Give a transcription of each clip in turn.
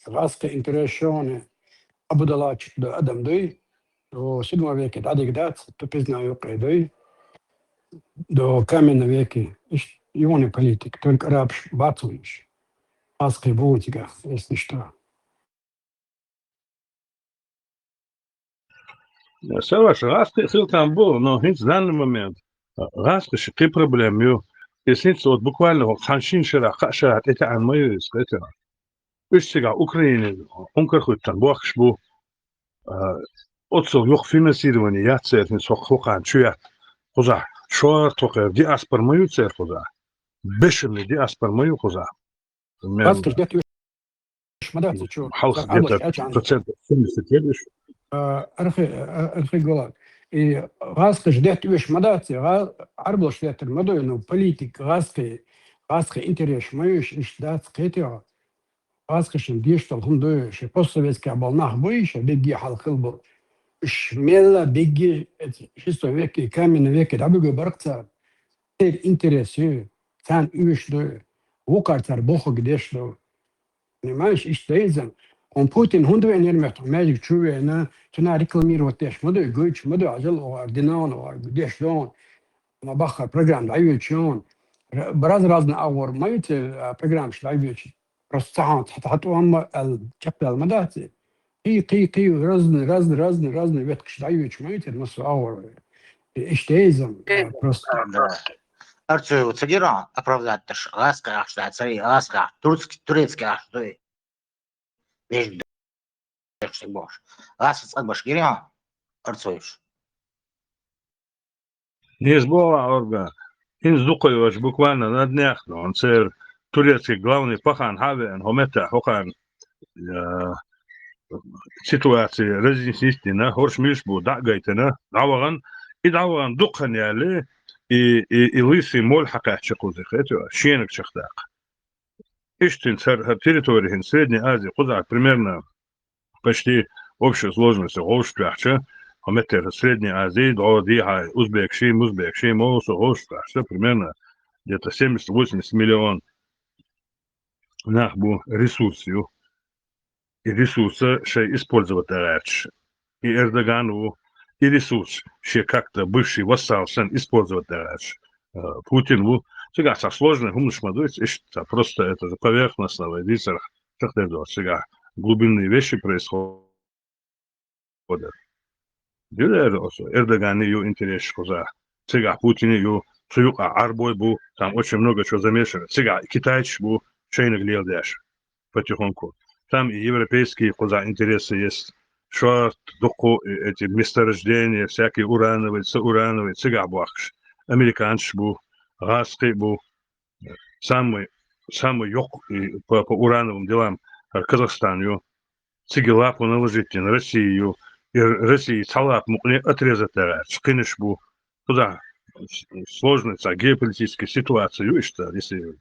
غاسقة integrazione abudalac do Adam doi, do siódma wieki adigdat, to признаю дoi, do каменной веки, его не политик, только раб Бацуевич, Аской Бутига, если что. Саваш, раска хилкам был, но в данный момент раска шики проблемы. Если вот буквально ханшин шара хашат это ан мою это. Ищега Украине, он как-то там бахшбу, отцов yok финансирование я церкви соххан чуя. Хоза, шо только диаспор мою церковь хоза. Бешеный диаспор мою хоза. Раска ждет шмадаться, что? Халх где-то процентов 70 лет. أرخي قولك غاسقي جديت ويش مداتي عربلش ديت المدو إنه بوليتيك غاسقي إنتريش مايوش إيش دات قيتيا غاسقي شن ديشتل هم دوش постсоветский оболнах боиша беги халқылбы إيش ميلا беги шестой веке каменный веке дабыгы баркца тер интересю сан үш до вукартар бохо гдеш до понимаешь إيش дейзен On Putin hundven yermet magic true na tuna reklamировать теж моду гуч моду ажал ординан or деш дон на баха программ дайвичон разные авор маете программ дайвич просто حطوهم الكابل المداتي قي разные ветки дайвич маете на авор иштейзам просто Арчу цадира оправдать таш ласка ашта цари ласка турецкий аштой Вещь бош. Раз отбаш гиря, арцуешь. Не сбола орга. Инздукаешь буквально на днях, но он цер турецкий главный пахан хавен, хомета хохан ситуации разъяснительно, хорш мишбу дагайтена, даваган и даваган дукхан яли и лысый мольхака чекузых, это щенок чехтак. Иштин цер территории Средней Азии, куда примерно почти общая сложность Голштрахча, а метр Средней Азии, до Диха, Узбекши, Молосу, Голштрахча, примерно где-то 70-80 миллионов нахбу ресурсов. И ресурсы ще использовать раньше. И Эрдогану, и ресурс, ще как-то бывший вассал, использовать раньше. Путину, сега со сложной гумнушмадует, просто это же поверхностного вида, сега глубинные вещи происходят. Эрдоган ее интерес коза. Сега Путин ее суюк арбой был, там очень много чего замешано. Сега китайцы был, шейно глядишь потихоньку. Там и европейские коза интересы есть. Что эти месторождения, всякие урановые, соурановые, сега бахш. Американцы был, газский был. Самый yok по урановым делам Казахстан, Сигелапу наложить на Россию, и России салап мукне отрезать скинешь бу туда сложность геополитической ситуации, и что если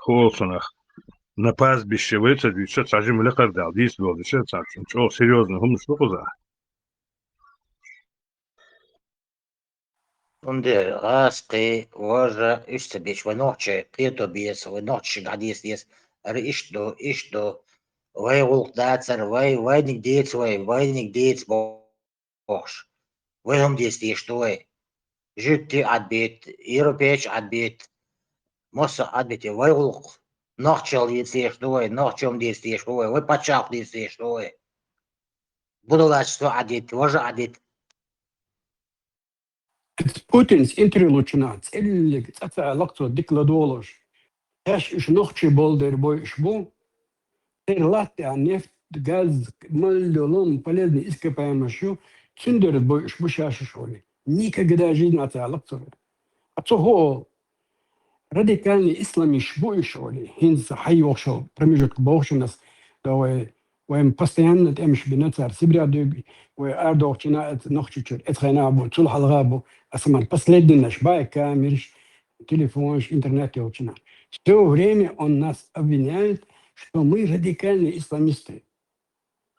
холсонах на пастбище выцедить, что сажим лекардал, действовал, что серьезно, гумно что куда. Унде ласки ложа иште бич ваноче, пето биес ваноче гадис дес, ишто Вай улдацар, вайник деец бош. Вайном действие что вай. Жютти отбит, европеч отбит, моса отбит, вай улк. Нахчал действие что вай, нахчом действие что вай пачах действие что вай. Будулачество отбит, вожа отбит. Путин's интерлучинат, или цаца лакцо дикладолош. Эш иш нохчи болдер бой шбу. Латте, нефть, газ, мальдолом, полезные ископаемые, цундерет бой шбушаши шоли. Никогда жизнь отцалакцо. Отцого радикальный ислами шбой шоли. Хинс хайошо, промежуток бошенас, давай وين постоянно تمش بنتر سبرا دوغ وأردوغ تنا نخشوشر اتخنابو تصلح الغابو أسمان последний шбай камерш телефонш интернет يوتنا. Все время он нас обвиняет, что мы радикальные исламисты.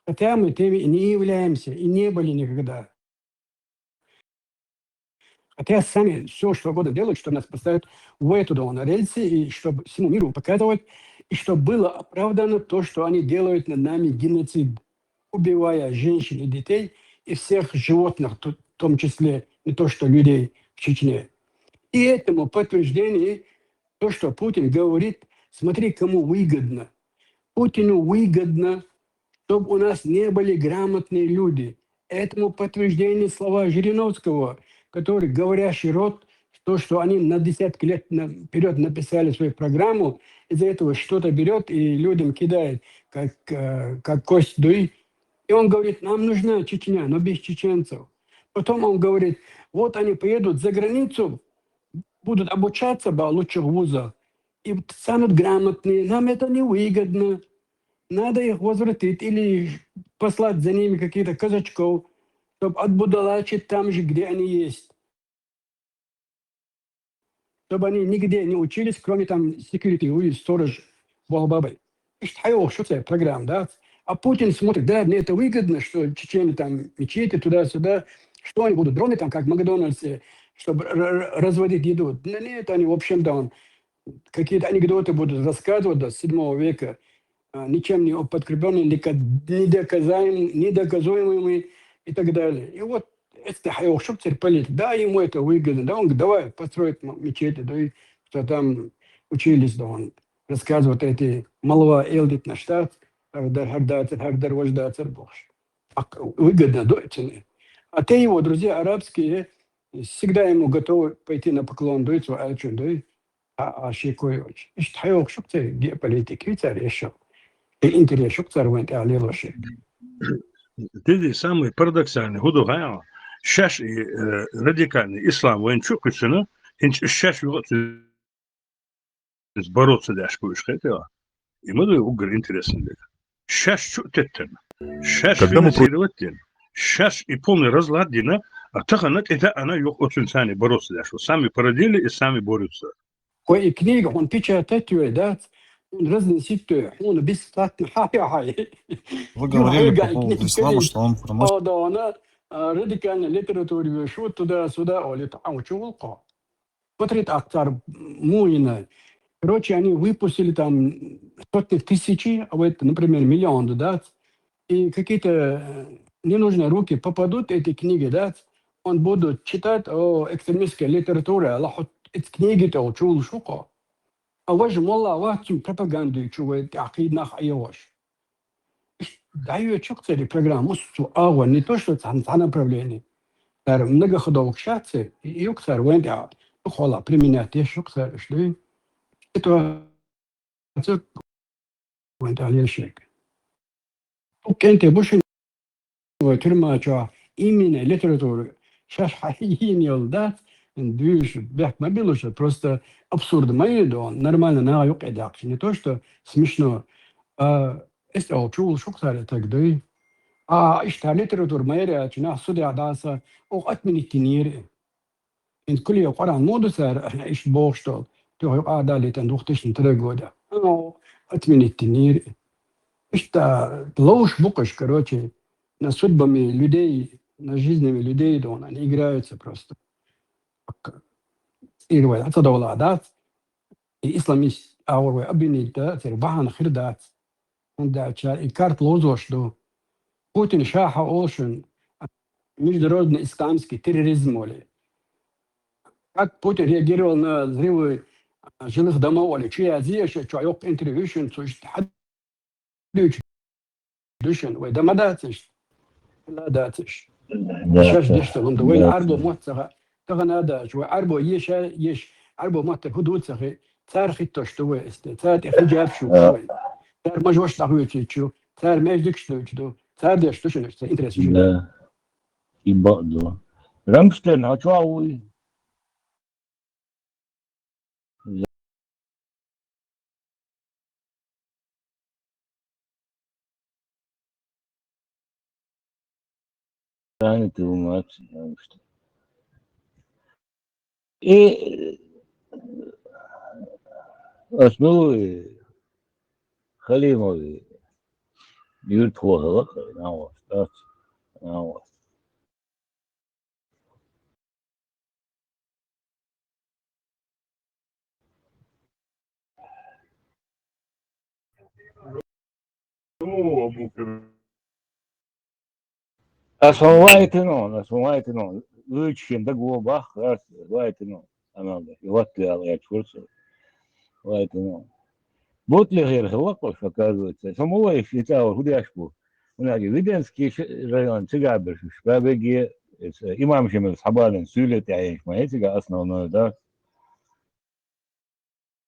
Хотя мы теми и не являемся, и не были никогда. Хотя сами все, что угодно делают, что нас поставят в эту рельсы, и чтобы всему миру показывать, и чтобы было оправдано то, что они делают над нами геноцид, убивая женщин и детей, и всех животных, в том числе не то, что людей в Чечне. И этому подтверждение то, что Путин говорит, смотри, кому выгодно. Путину выгодно, чтобы у нас не были грамотные люди. Этому подтверждение слова Жириновского, который говорящий род, то, что они на десятки лет вперед написали свою программу, из-за этого что-то берет и людям кидает, как кость дуи. И он говорит, нам нужна Чечня, но без чеченцев. Потом он говорит, вот они поедут за границу, будут обучаться в лучших вузах и станут грамотные. Нам это не выгодно. Надо их возвратить или послать за ними каких-то казачков, чтобы отбудалачить там же, где они есть. Чтобы они нигде не учились, кроме там security, и сторож Балбабы. Что это программа, да? А Путин смотрит, да, мне это выгодно, что чеченцы там мечети туда-сюда, что они будут, дроны там, как в Макдональдсе, чтобы разводить еду. Да нет, они, в общем, да, какие-то анекдоты будут рассказывать до 7 века, ничем не подкрепленные, недоказуемыми и так далее. И вот это Хайошуптер политик, да, ему это выгодно, да, он говорит, давай построить мечети, да, и что там учились, да, он рассказывает эти молва элдит на штат, хардар вождацер богш. Выгодно, да, цены. А те его друзья арабские всегда ему готовы пойти на поклон, да, شيء كويس يستحيوك شو كتير جيوبوليتيك كتير يشوف الانتريا شو كتير وين تعلي له شيء Ты самый парадоксальный. Худогая. Сейчас радикальный ислам войн чукусина, сейчас вот бороться дашь будешь хотела. И мы угр интересный. Сейчас что это? Сейчас финансировать день. Сейчас и полный разлад дина, а так это она ее очень сами бороться дашь. Сами породили и сами борются. كوي كنيجة هون بيتشا تاتيو دات هون رزن سيتو هون بيستات هاي Вы говорили по поводу ислама, что он приносит... да она радикально литературу шо туда-сюда, или там чулка. Смотрит актер Муина. Короче, они выпустили там сотни тысячи, а вот, например, миллион, да, и какие-то ненужные руки попадут эти книги, да, он будут читать о экстремистской литературе, Аллах, эти книги-то учил шука. А ваш молла, ваш пропаганду чувствует, акид нах айош. Даю чукцели программу, ава, не то, что там направление. Тар многоходовых шатсы, и юксар, вендя, хола, применять, я шуксар, что это وانت عليه الشيك وكانت بوش ترما جا именно литературу сейчас حقيقيين يولدات ندوش бях мобилуш просто абсурд мои да нормально на юг эдак не то что смешно это учул шуксар так да اشتغل ليتراتور ما يرى جنا سودي عداسة وقت من التنير إن كل يقرأ مودو سار إيش بوشتو تو يقعد دالي تندوختش نترجودا قت من التنير Что ложь букаш, короче, на судьбами людей, на жизнями людей, да, они играются просто. И говорят, это дола, да, и исламист, а уже обвинить, да, тербахан хирдат, он да, и карт лозош, да, Путин шаха олшин, международный исламский терроризм, моли. Как Путин реагировал на взрывы жилых домов, или чьи азия, что yok интервью, что душен, вы дома датиш, لا داتش. شاش دشتغل من دوين عربو موثقة تغنى دا شو عربو يش عربو موثق حدود سخي تار خيتوش توي تار حجاب شو توي تار مجوش تغوي تشو تار ماجدك شو تار دش شو انترس شو Да, и баду. Рамштейн, а чё вы? Заняты у нас, Рамштейн. И основы Халимовой Ютхова, на вас. Ну, Абу-Кир. Asmawaitino, Luchin, the go back, that's Waitino, another, what they are at first, Waitino. Бутли غير хлопов, оказывается. Самого их летал худяшку. У нас Виденский район, Цыгабер, Шпабеги, имам Шемел Сабалин, Сюлет, я их моя основное, да.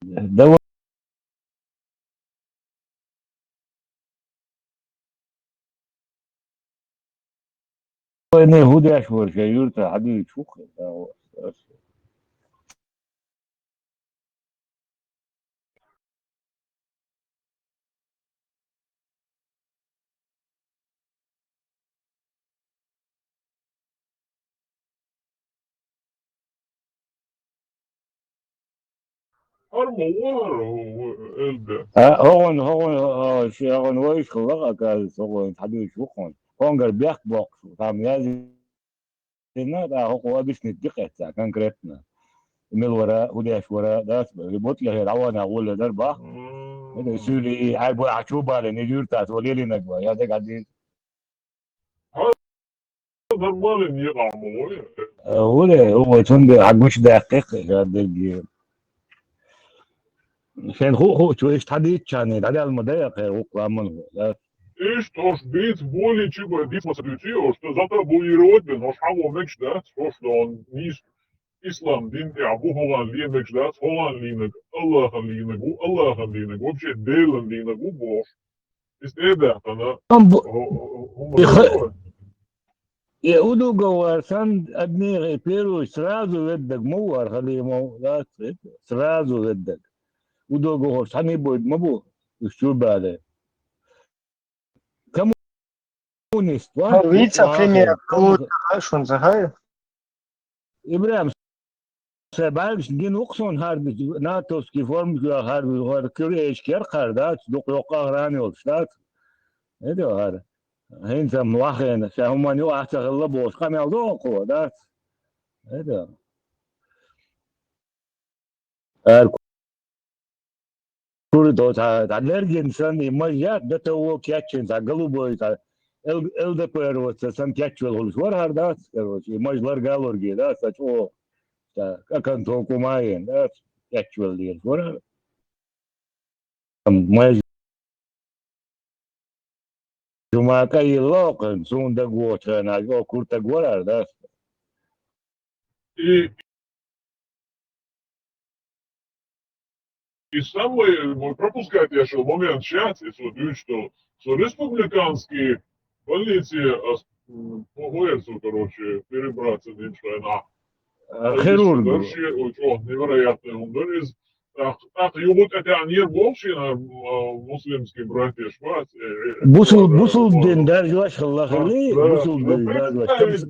Довольно худяшку, юрта, аби чуха, да, вот. هون ويش خلقك هون حدود شوخون هون قربيك بوكس طعم يازي دا هو بيش ندقة كان من الوراء وديش وراء ده بوت له العوان اقول دربه هذا يسولي عيب عشوبه لان يجورتا تولي لي نجوى يا ده قاعدين Нормально не рамой. هو تند عجوش دقيق هذا عشان هو شو ايش حديث كان على المضايق هو قامن И что ж, быть более чем дифма сабитио, что завтра будет но шаво меч да, что он не ислам дин и абу холан ли меч да, холан ли Аллах ли вообще делан ли бож. Ist это она? يقولوا جوارسان ابني بيرو سرازو ودك موار خليمو لا سرازو ودك ودو جوهر ساني بود مبو شو بعده كمونيست Вице-премьер Клуд Шунзахай. ابراهيم سبالش دين وقصون هارد ناتوسكي فورم هارد كوريش كير قردات دوق يوقع راني ولشتات هذا هذا هين سم واخين سهم نيو احتغل بوش قام يالدو قوة دات هذا كوردو تعلر إنسان يمجات ده تو كاتشين تعقلوا بوي ال بير وتسم كاتشول هولش ور هردات يمجلر قالور جيدات تشو كان توكو ماين دات كاتشول ديل ور ما جماعة كاي لوقن سون دغوت انا جو كورتا غورار دات И самый мой пропускать я шел момент сейчас, если вот что республиканские больницы по Гуэрцу, короче, перебраться на хирург невероятный он из так югут это анир больше на муслимские братья швац بوصل دين دار جواش الله خليه بوصل دين دار جواش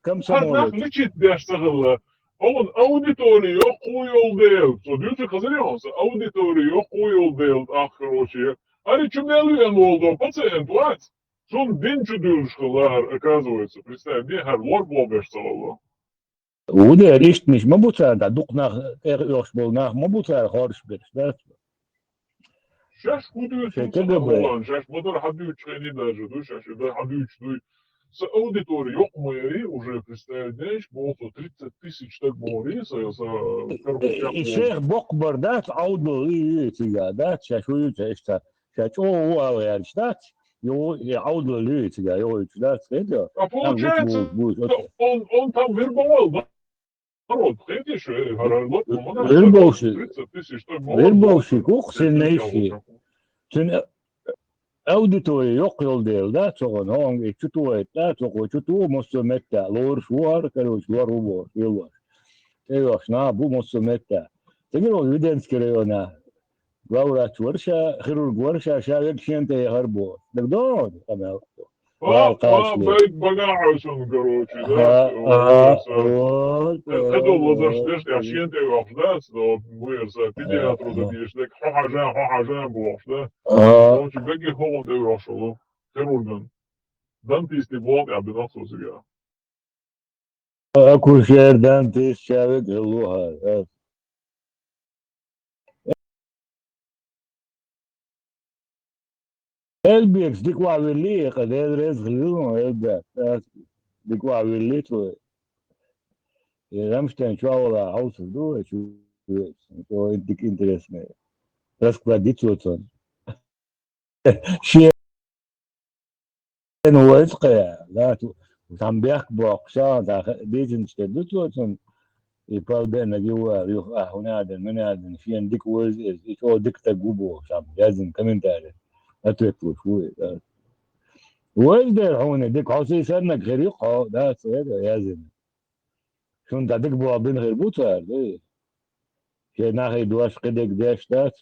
كم سمولت لичит бяштагылла он аудиторию куйол дел so дюте казарионса аудиторию куйол дел короче али чумелуен oldu пациент ват сон дин чудушкалар оказывается представь мне хар лор бобешталла وده ريشت مش ما بوصل دا دقنا يوش بولنا ما بوصل خارج بس Сейчас худую сейчас моtor хадуч не даже, сейчас да хадуч с аудиторией yok mu уже представляешь, было 30 тысяч так говорится, الشيخ بقبر دات عوضه تجادات شاشوي تشتا شاش هو يعني شتات يو يعوضه ليه تجا يو شتات كده А получается, он там вербовал, да? Народ, видишь, вербовщик 30 тысяч так вербовщик уқсиннейши Sen auditory yok yol değil da çoğun hong çutu et da çoğu çutu mosumette lor şuar karoç var bu yol var. Eyvah na bu mosumette. Tegir o evidenskere ona. Gavrat varsa chirurg varsa şayet şente harbo. Dagdo tamam. بيت بقاعسون короче, да? خدوا وظرش عشان تواخدات لو ويرسا بيدياترو دبيشتك حاجان بوخده короче بقي هو دواشلو خيرورغان دانتيستي بوق يا بنصو سيجا Akul şehirden tez şavet yolu Elbek, dikwa willi, kadar rezglu, elbek, dikwa willi to. Ramstein chawla house do it. So it interest me. That's quite ditoton. She was clear that some back box that didn't stay ditoton. يقال بأن جوا يخ هنادن منادن في عندك وز يتو دكتة جوبو شام لازم كمان تعرف أتركوا شوي وز ده هون ديك عصي سنة غير يقع ده سيدا لازم شون تعدك بوا بين غير بوتر ده كي ناخي دواش قدك داش دات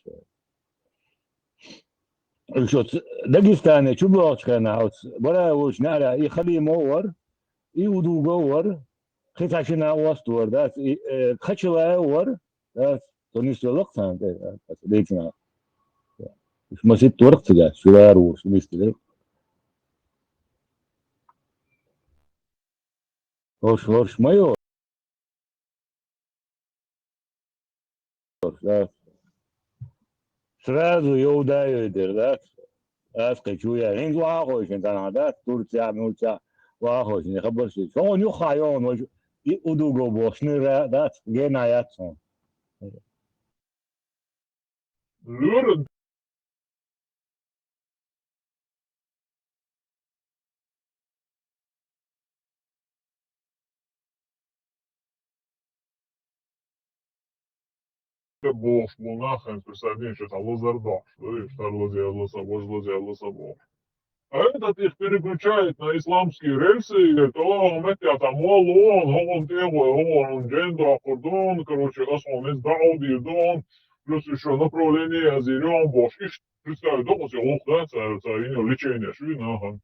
شو دقيستاني شو بوش كان عاوز ولا وش نعرف يخلي مور يودو جور خيط عشان واسطور ده خشوا ور ده تونس الوقت ده ليتنا مش مسيت ورقت ده شوار وش مستدر هوش مايو ده سرازو يودا يدير ده اسكت شويه هين واخوش انت انا ده طول ساعه من ساعه واخوش يخبر شيء شلون يخايون وش يودو بوش نرا ده جينا ياتسون Luren Бог монахом присоединить, что там лазардах, что лазардах. А этот их переключает на исламские рельсы, и говорит, о, метя там он делает, он джендо, аккордон, короче, основный дауди, дон, плюс еще направление азирион, бош, и представить, да, после лох, да, это лечение, швина,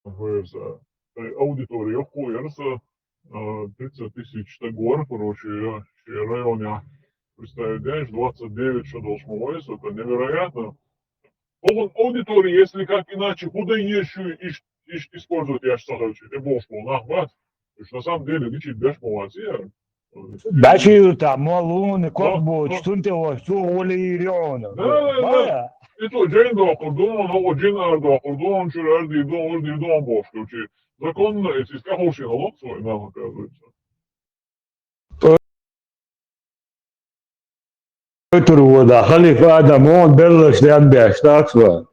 в аудитории, охуерса, 30 тысяч гор, короче, в районе, представляешь, 29 что должно быть, это невероятно. Аудитории, если как иначе, куда еще использовать, я считаю, это бошку, нахват. То есть на самом деле, лечить бешмолотия. Бачи там малун, корбо, что-то что олирион. Да. Это джендо, аккордон, но джинардо, аккордон, чурарди, дон, бошку. Законно, если скажешь, налог свой, нам оказывается. Turvoda, Halifa Adamon, Bellas de Anbeš, takva.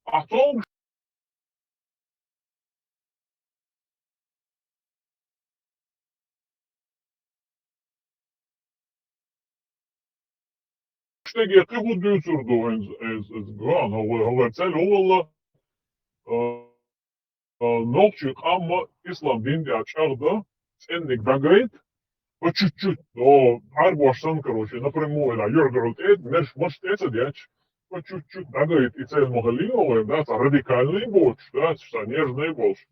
А в том, что я ты буду сурду из гра, но цель увала ночью хамма ислам дин ачарда, ценник багрит, по чуть-чуть, но арбошсан, короче, напрямую, да, йоргарут может это делать, по чуть-чуть, да, говорит, и цель могли, да, это радикальный борщ, да, что нежный борщ.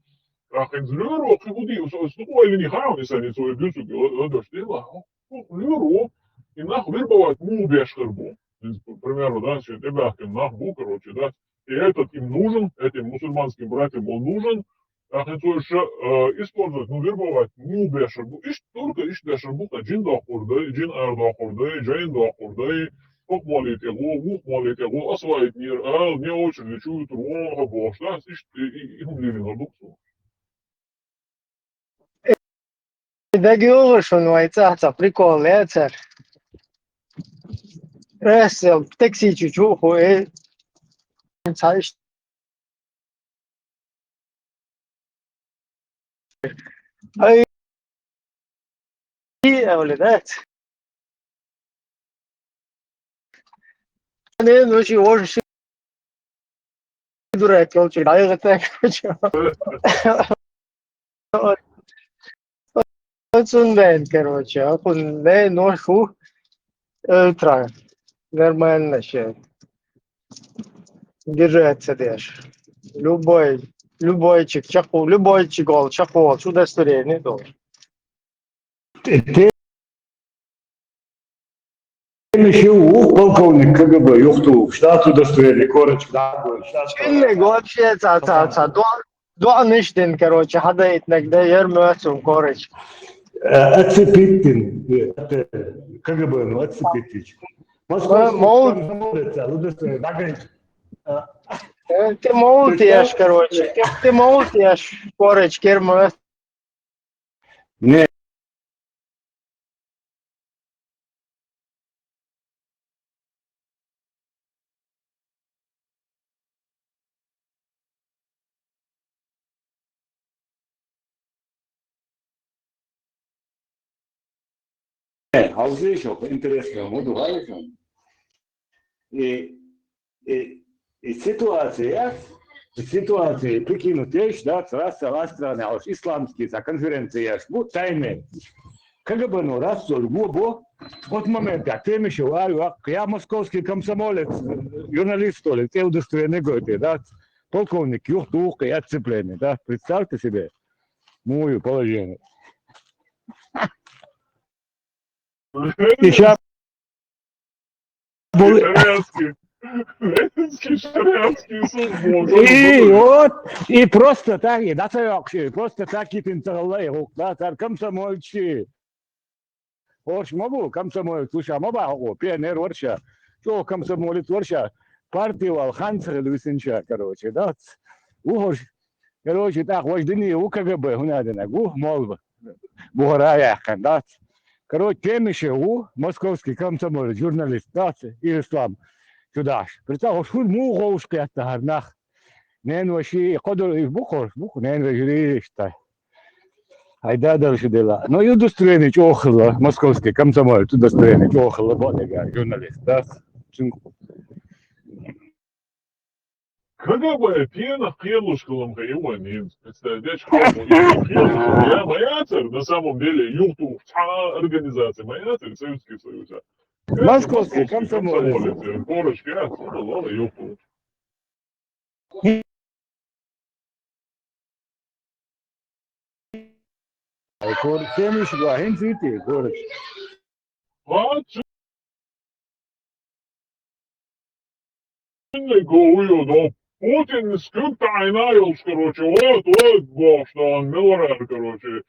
Ах, из люру, ты буди, что или не хаун, если они свою бюсу, ладошь, ты люру, и нахуй вербовать, ну, бешхербу. К примеру, да, что тебя нахбу, короче, да, и этот им нужен, этим мусульманским братьям он нужен, ах, это еще использовать, ну, вербовать, ну, бешхербу, и только ищ бешхербу, джин дохурды, джин эр дохурды, джейн дохурды, как молить его, освоить мир, не очень лечуют, рога, бош, да, и умлили на духу. ده جوش ونويتها بريكول ياتر راس تاكسي تشوفه ايه تعيش اي اولادات انا ماشي وش دورك لو تشي دايغتك Отсюда, короче, ахунде ношу эльтра, нормально ще. Держаться дешь. Любой чехол, чехол, сюда история не должен. Ты еще полковник КГБ, юхту, штат удостоверение, короче, да, Или вообще, два ништин, короче, хада итнак, да, ермёцум, короче. отцепитин, КГБ, ну, отцепитич. Московский Мол- комсомолец, удостоверение. Багрич. Ты молотишь, короче. Ты молотишь, короче, керма. Не, а уже еще интересно, буду говорить. И ситуация, прикинуть вещь, да, раз страны, а уж исламские конференции, будут тайны. Как бы, ну, раз, глубоко, вот момент, я тем еще говорю, я московский комсомолец, журналист, что ли, те удостоверения говорите, да, полковник, юртух и отцепление, да, представьте себе мое положение. И сейчас Ленинский шариатский суд был. и вот, и просто так, и да, просто так и пинтерлей, да, так комсомольцы. Орш могу, комсомолец, слушай, могу, пионер ворша, что комсомолец ворша, партия Алханцер Люсинча, короче, да, ухож, короче, так, вождение у КГБ, гунадина, мол, буграя, да, короче, тем еще московский комсомолец, журналист, да, и ислам. Сюда. Представь, что мы ушки от нах. Не ночи, кодор и бухор, не ночи, что. Айда дальше дела. Но и удостоверение чохло, московский комсомол, удостоверение чохло, бодега, журналист, да. КГБ пьяных хлебушкалом его не представляешь, я моя цель, на самом деле, YouTube, организация, моя цель, Советский Союз. Московский комсомолец. Корочки, отсюда, ладно, YouTube. Всем еще два, хенцити, короче. Говорю, но Путин скрипта айнайл, короче, вот, башта, миллиард, короче.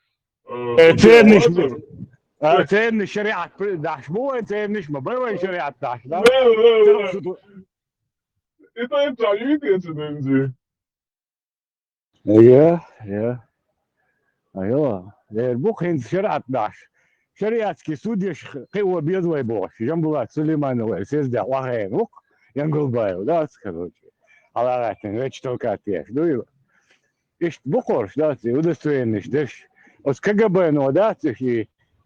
Ценный шариат, даш, мой ценный, мой шариат, даш, да? Это инциденции. Ja. Бухин шариат даш. Шариатский судья, его безвой бог, Жамбулат Сулейманова, съездил, лагаем, Янгулбаев, да, короче. Аларатин, веч только ответ. Ну и бухор, да, удостоверенный, да, от КГБ, ну, да,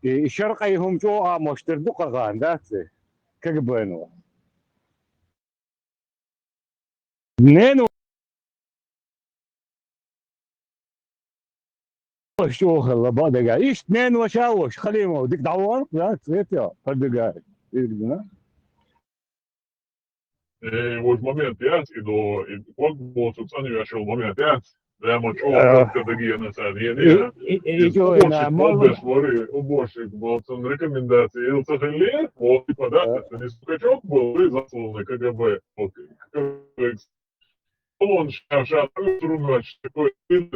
и шарка им что, а может, духаган, да, КГБ, ну. Не, ну, что, лабадага, ищ, не, ну, чего, Халимов, диктатор, да, цветя, подбегает, да. Вот момент яц, и вот был социальный вешал момент яц, да, мы чего, когда гены садили, И что, на мало... уборщик был там рекомендации, и сожалеет, вот, типа, да, это не скачок был, и засланный КГБ, вот, он сейчас трудно, такой, ты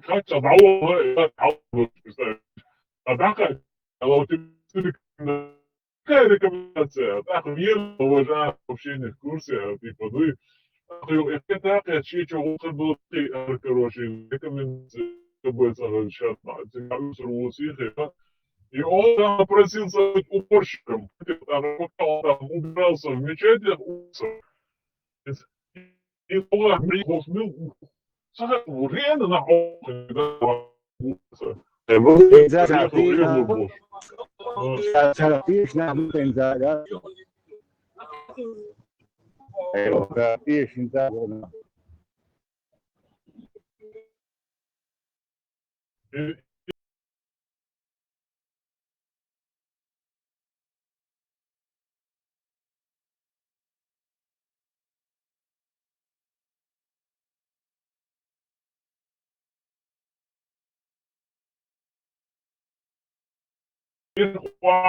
хотя бы, представь, а так, а вот какая рекомендация? Так, верно, уважаю общение в курсе, типа, ну, это так, я чечу, вот был ты, короче, рекомендации, чтобы это сейчас, и он там попросился быть уборщиком, там работал, там убирался в мечетях, и он приехал в Мил, время на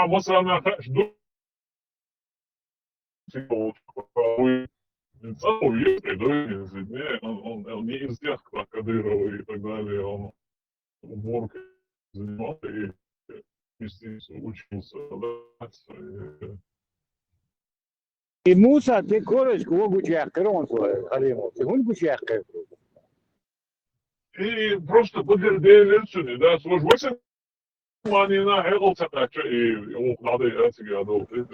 مثلا он не из тех, кто Кадырова и так далее, он уборкой занимался и, естественно, учился. И Муса, ты корочку, могут яхкер, он свой, Халимов, ты гонку яхкер. И просто подерделерсün. Да, службойся манина хелса кача и надо ясига адолты.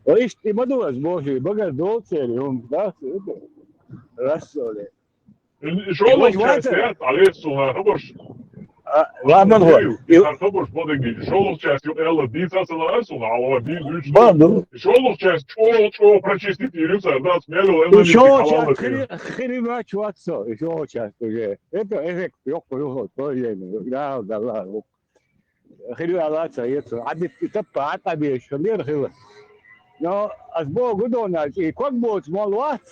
Ишь, ты мадуас, боже, багаж долцели, он, да, это, рассоли. Шолов часть, алесуна, хабош. Ладно, вот. Хабош подеги. Шолов часть, элла дицасына алесуна, алла дизуч. Ладно. Шолов часть, чего прочистить ирюса, да, смело, Еще часть хрена чувацо, еще часть уже. Это эффект, ёху, то время, да, ладно. Хрена лаца, это, а это пата еще, лерхила. Но أسبوع قدونا يكبوا مالوات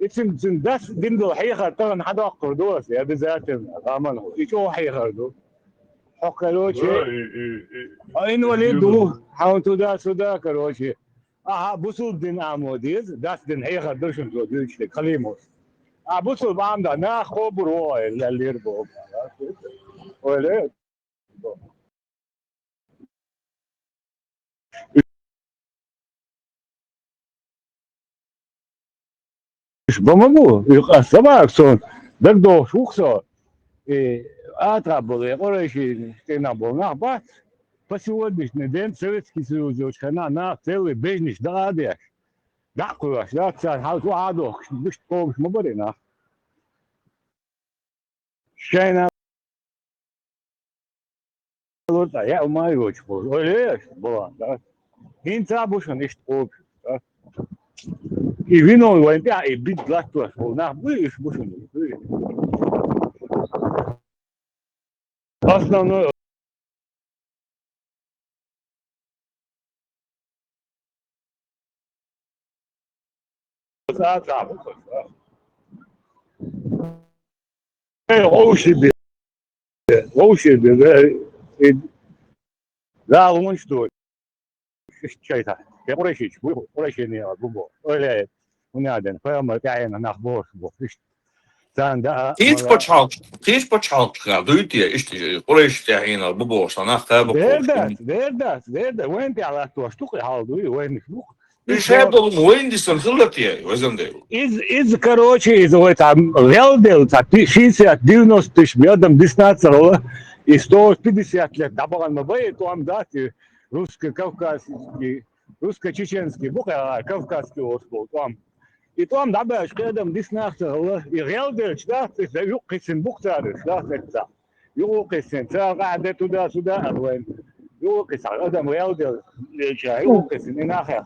يتم داس دندو حيخر طبعا حدا قردوس يا بذات أمانه يشوف حيخر دو حقلوشي إن وليدو حاولتوا داس ودا كروشي بوصل دين عموديز داس دين حيخر درشن زوديش خليموس بوصل بعمدا ناخو بروي اللي يربو ولا помогу. Сама сон. Дагдо шухсо. И атраболе, короче, стена был нахбат. По сегодняшний день Советский Союз учхана на целый бежниш дадеш. Да, кулаш, да, царь, халту адох, бишь помощь мобарина. Шайна. Вот, я умаю очень. Олеж была, да. Инца бушан ишь помощь, да. И вино его я и бит глазу, на будешь бушен. Основное овощи, да, он что? Чайта. Я прощение бубо. Оля, у меня один, прямо тайна нахбор, бухиш. Kies почалка, дуйте, ишти, قريش هنا ببوس أنا خاب Verda, وين انت على تو штука халдуй, وين штука. إيش هذا وين دي سنخلتي وزن ده Из короче, из там Велдел, 60-90 тысяч медом дистанция, и 150 лет добаван мабай, там дати русско-кавказский, русско-чеченский, кавказский остров, там. И там добавишь рядом дистанция, и Велдел, да, то есть юкисин бухтарыш, да, это. Юкисин, قاعدة туда-сюда, وين يوقسن هذا Велдел, يوقسن ناخر.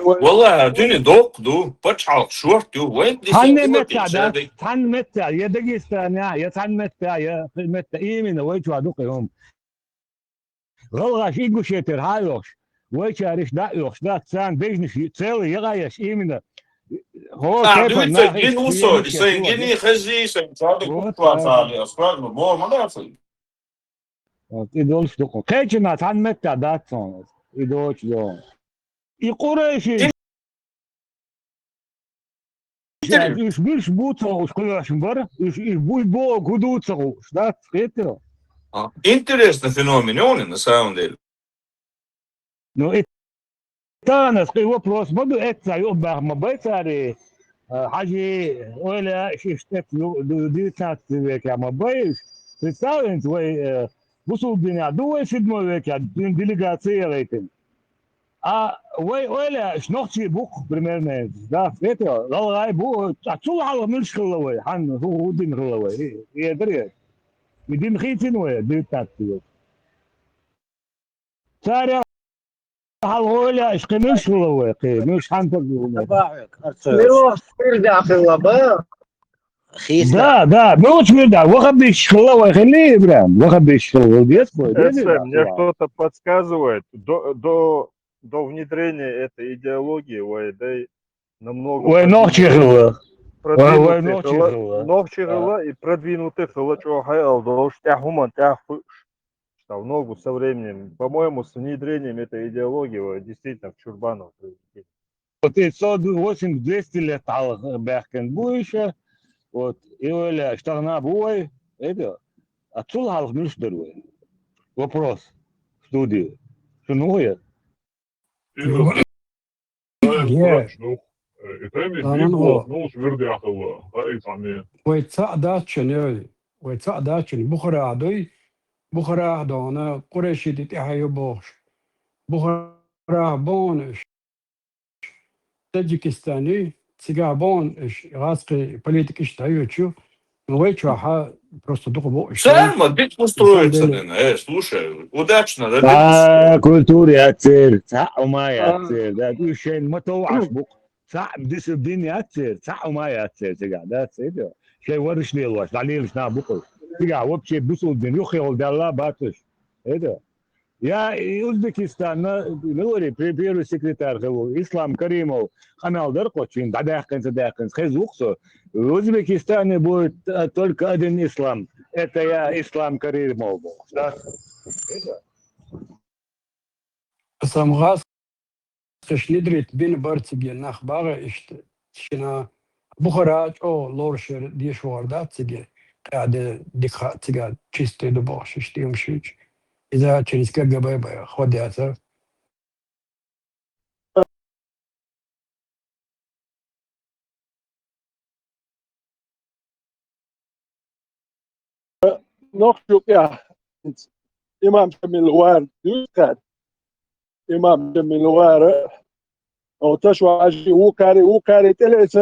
والله هاتوني دوق دو بتشعل شورت دو وين دي تان متى يا دقيقة يا تان متى يا متى إيمن ويجوا دوقهم غلغاش إيجوشيتر هايوش ويجاريش دايوش دا تان بيجنش تسوي يغايش إيمن هو كيف جين وصل سينجيني خزي سينصادق كوكوان صالي أسرار مبور ما دافل يدولش دوقهم كيجنا تان متى داتون يدوش دون يقرأشي إيش بيش بوتو إيش كل عشان برا إيش بوي بو قدوتو إيش ده كده интересный феномен он на самом деле ну это такой вопрос буду это يبقى ما بيصير حاجة ولا شيء штат 19 век ما بيش представляете вы وصول دنيا до 7 века делегация этим ولا شنوختي بوك примерно да это лалай бу отцул хала миш хловой хан هو دين хловой يدري مدين خيتين ويا ديتاتي صار هل ولا ايش مش хловой مش хан Миро спирда хлоба. خيسة да ну что да وخبيش хловой خليه ابراهيم وخبيش хловой детство Мне кто-то подсказывает, до внедрения этой идеологии в Уайдай намного продвинутых и продвинутых в ногу со временем. По-моему, с внедрением этой идеологии действительно в Чурбанов. Вот 108-200 лет Бехкен Буиша, вот, и Оля Штарна Буй, это отцул халх мюшдеруй. Вопрос. دودي شنو هي؟ إذا Yeah, شنو تاني لا بيبو نو نوش وردي أخو هاي ثانية ويتصعدات شنو ويتصعدات شنو بخرا عدوي بخرا دانا قريشي تتحيو بوش بخرا بونش таджикистани цигабон газки политики таю чу вычаха просто духово что Сам, бит на самом устроиться, деле слушай, удачно, да, бит. كولتوري هتصير صح وما هتصير ده كل شيء ما توعش بق صح بديس الدنيا هتصير صح وما هتصير تقعد ده تصير شيء ورش لي الواش عليه مش نابقه تقعد وبشي بسوا الدنيا يخي ولد الله باتش ايه ده يا أوزبكستان نوري بيرو سكرتير هو إسلام كريمو خمال درقوتشين داخن خيز وقصو أوزبكستان بو только один إسلام это я إسلام كريمو сам газ шнидрит бин барциге нахбага ишт шина бухарач о лоршер дишварда циге قاعدة دقة تقعد чистый дубаш штим шич إذا через КГБ ходят نخشب يا إمام من الوار يذكر إمام من الوار أو تشوى أجي وكاري تلعس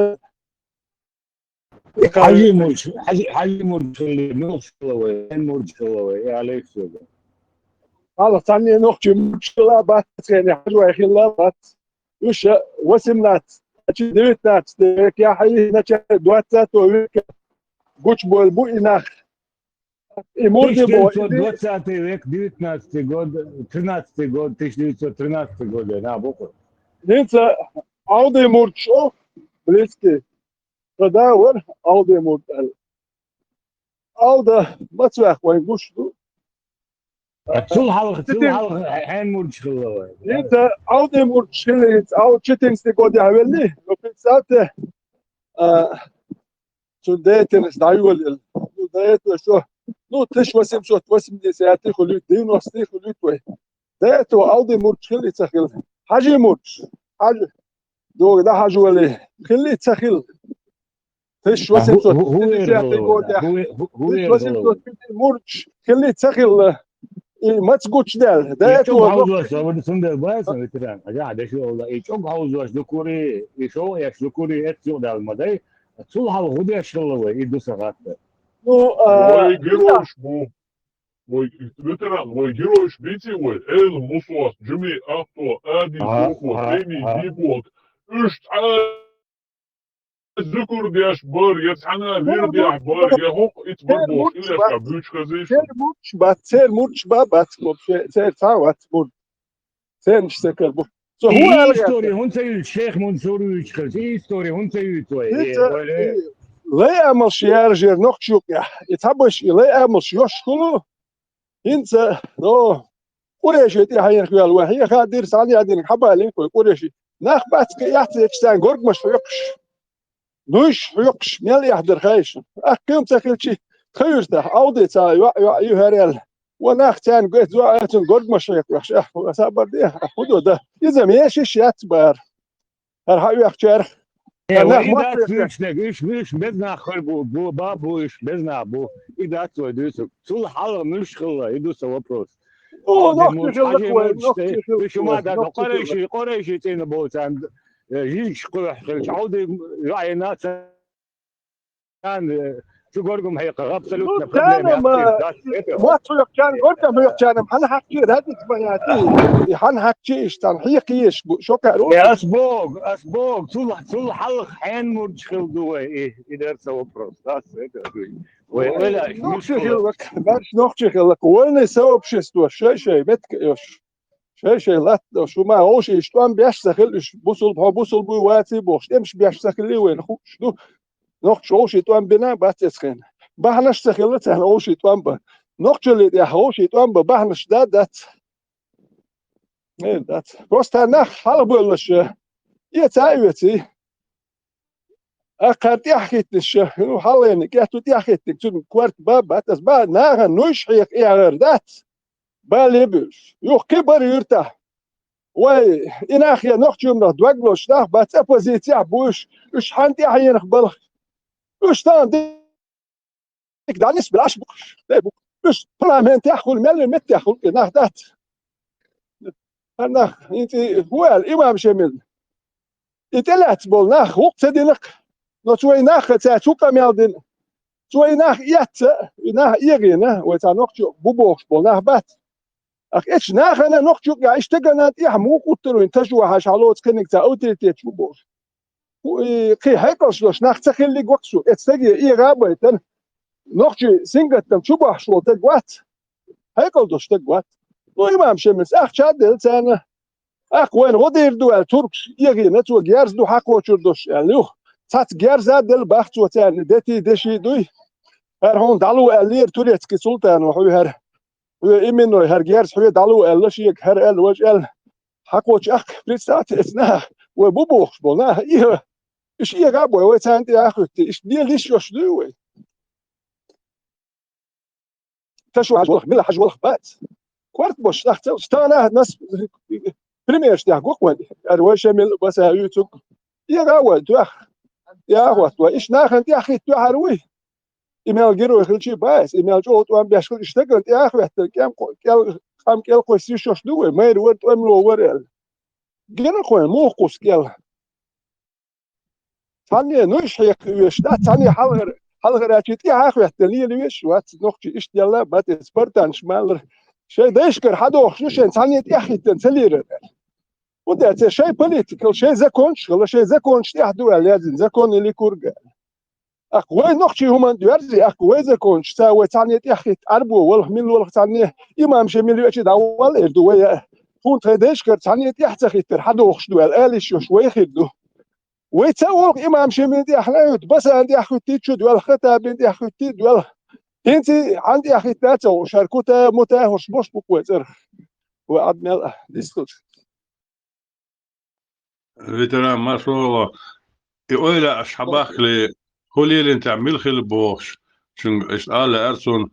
حاجي مرش اللي مرش خلوي يا عليك شو على ثانية نخشب مشكلة بات يعني حجوة خلا بات وش وسمنات أجي دوتنات يا حي نتشا دوتات ويك قوش بول بو إناخ إمورد بو 2020 век, 19 год, 13 год, 1913 год, на букву. ننسى عودة مرشو بليسكي تداول عودة مرتل عودة ما تسوح ويقوش شو حال حين مرش خلوي. ننسى عودة مرشو عودة شتين استيقودي عملني لو في ساعته شو دايتن استعيول دايت شو نو تش وسم شو وسم دي ساعتي خلوت دي نصتي خلوت وي دايت عودة مرشو تسخل حاجة مرش حاجة دو ده حاجة ولا خلي تسخل تش وسم شو هو ساعتي قودي تش وسم شو مرش خلي تسخل ما تقولش دال دايت çok havuz var. Bunu sundur bazen bitiren. Acaba şu oldu. Çok havuz var. Dukuri, şu ya dukuri et yok dalmadı. Sul hal hudu yaşlı İdu sakattı. Ну, мой герой мой ветеран мой герой бити ой эл мусуас джуми авто ади сухо тени дибот үш ذكر دياش بار يتحنا غير دياش بار يهوق اتبربوش إلا كابوش خزيش سير مرش بات سير ساوات مر سير مش سكر بو هو ستوري هون سيد الشيخ منصور يشخص ستوري هون سيد توي لا أعمل شيارجر نخشوك يا يتحبش لا أعمل شيوش كله ينسى نو قريشي تي حين خيال وهي خادير سالي عدين حبا لين قريشي ناخ باتك يحتي كستان غورك مش فيقش نوش فيقش ميل يحضر خايش أكيم تخيلشي خيرته عودي تا يهريل وناخ تان قيت زواتن غورك مش فيقش أصابر دي خدو ده إذا ماشي شيات بار هرحيو يخشر إذا تفيشنك إيش بزنا خربو بو بابو إيش بزنا بو إذا توديسك سول حال مش خلا يدوس وبروس شو ما ده قريشي تين بوتان يجيش قرش عودي رأينا كان شو قولكم هي غبسلوتنا ما تقول كان قلت ما كان محل حكي هذه بياتي حن حكي ايش تنحيقيش شو كانوا يا اسبوق طول حلق حين مرج خلدوا ايه اذا سوى بروس ولا باش نحكي لك وين سوى بشستو شيء بتكيش شيء لا شو ما هوش يشتوان بيشتغل بوصل بو واتي بوش امش بيشتغل لي وين خوش noch hoši to ambina batesken bahna shtakhilat ahna hoši to amba noqchli ya hoši to amba bahna shdadat dat просто nach halbulsh yetayveti aqart yahkitsh no haleni qatu yahkitik tun kwart baba tas ba naga nush hiq yagardat باليبش يوخ كبر يرتاح وي إناخ يا نخجم نخ دوغلوش نخ بات أبوزيتيا بوش إش حانتي حين نخبل إش تان ديك دانيس بلاش بوش إش طلع من تأخل مل مت تأخل نخ دات نخ إنتي هو الإمام شمل إتلات بول نخ وقت دينك نتوي نخ تاتوكا مالدين توي نخ يات نخ إيغينا ويتا نخجو بوبوش بول نخ بات أخ إيش نخ أنا نخجو يا إشتغلنا يحمو قلتلو إنتجوا هاشالوت كنك تأوتي تشوبوش كي هيكلش لوش نخ تخلي قوكسو إتستجي إيغابيتن نخجي سينغتن شوبوح شو تقوات هيكل دوش تقوات لو إمام شمس أخ شادل تانا أخ وين غدير دوال تركش إيغينا تو جيرز دو حقو تشردوش لوخ تات جيرزا دل باختو تان دتي دشي دوي هر هون دالو ألير توريتكي سلطان وحوي هر إمينو هر جيرز حوي دالو ألشيك هر أل وج أل حقوش أخ بريتسات إسنا وبوبوخش بولنا إيه إيش إيه غابوي ويتانتي أخوتي إيش دي ليش يوش دوي تشو عجولخ ملا حجولخ بات كوارت بوش تحت ستانا ناس بريميرش تاع قوقوان أرواش مل بس يوتيوب إيه غاوي تو أخ يا أخوات وإيش ناخن يا أخي تو هروي إيميل جيرو يخلشي باس إيميل جو تو أم بيشكل اشتغل يا أخوات كم كل قصي شوش دوي ما يروي تو أم لو ورل جيرو خوين مو قص كل ثانية نوش هيك ويشتا ثانية حلغر أكيد يا أخوات اللي ويش وات نخشي إيش يلا بات سبرتان شمال شيء دايشكر حدا وخشوش ثانية يا أخي تنسلير وده شيء بوليتيكال شيء زكونش ولا شيء زكونش يحدو على لازم زكون اللي كورجا أقوى نخشي هم دوارزي أقوى زكونش سوى ثانية يا أخي أربو ولا من ولا ثانية إمام شميل يأتي داول إردوية فون تدايشكر ثانية يحتاج حدا وخشدو الآلي شوي خدو ويتسوق إمام شميل دي أحلى بس عندي أخي تيجو دول خطاب عندي أخي دول أنت عندي أخي تاتا وشاركوتا متاهوش مش بقوة وعدنا ديستوش فيتران ما شاء الله يقول أصحابك لي هولي اللي تعمل خل بوش شن إيش قال أرسون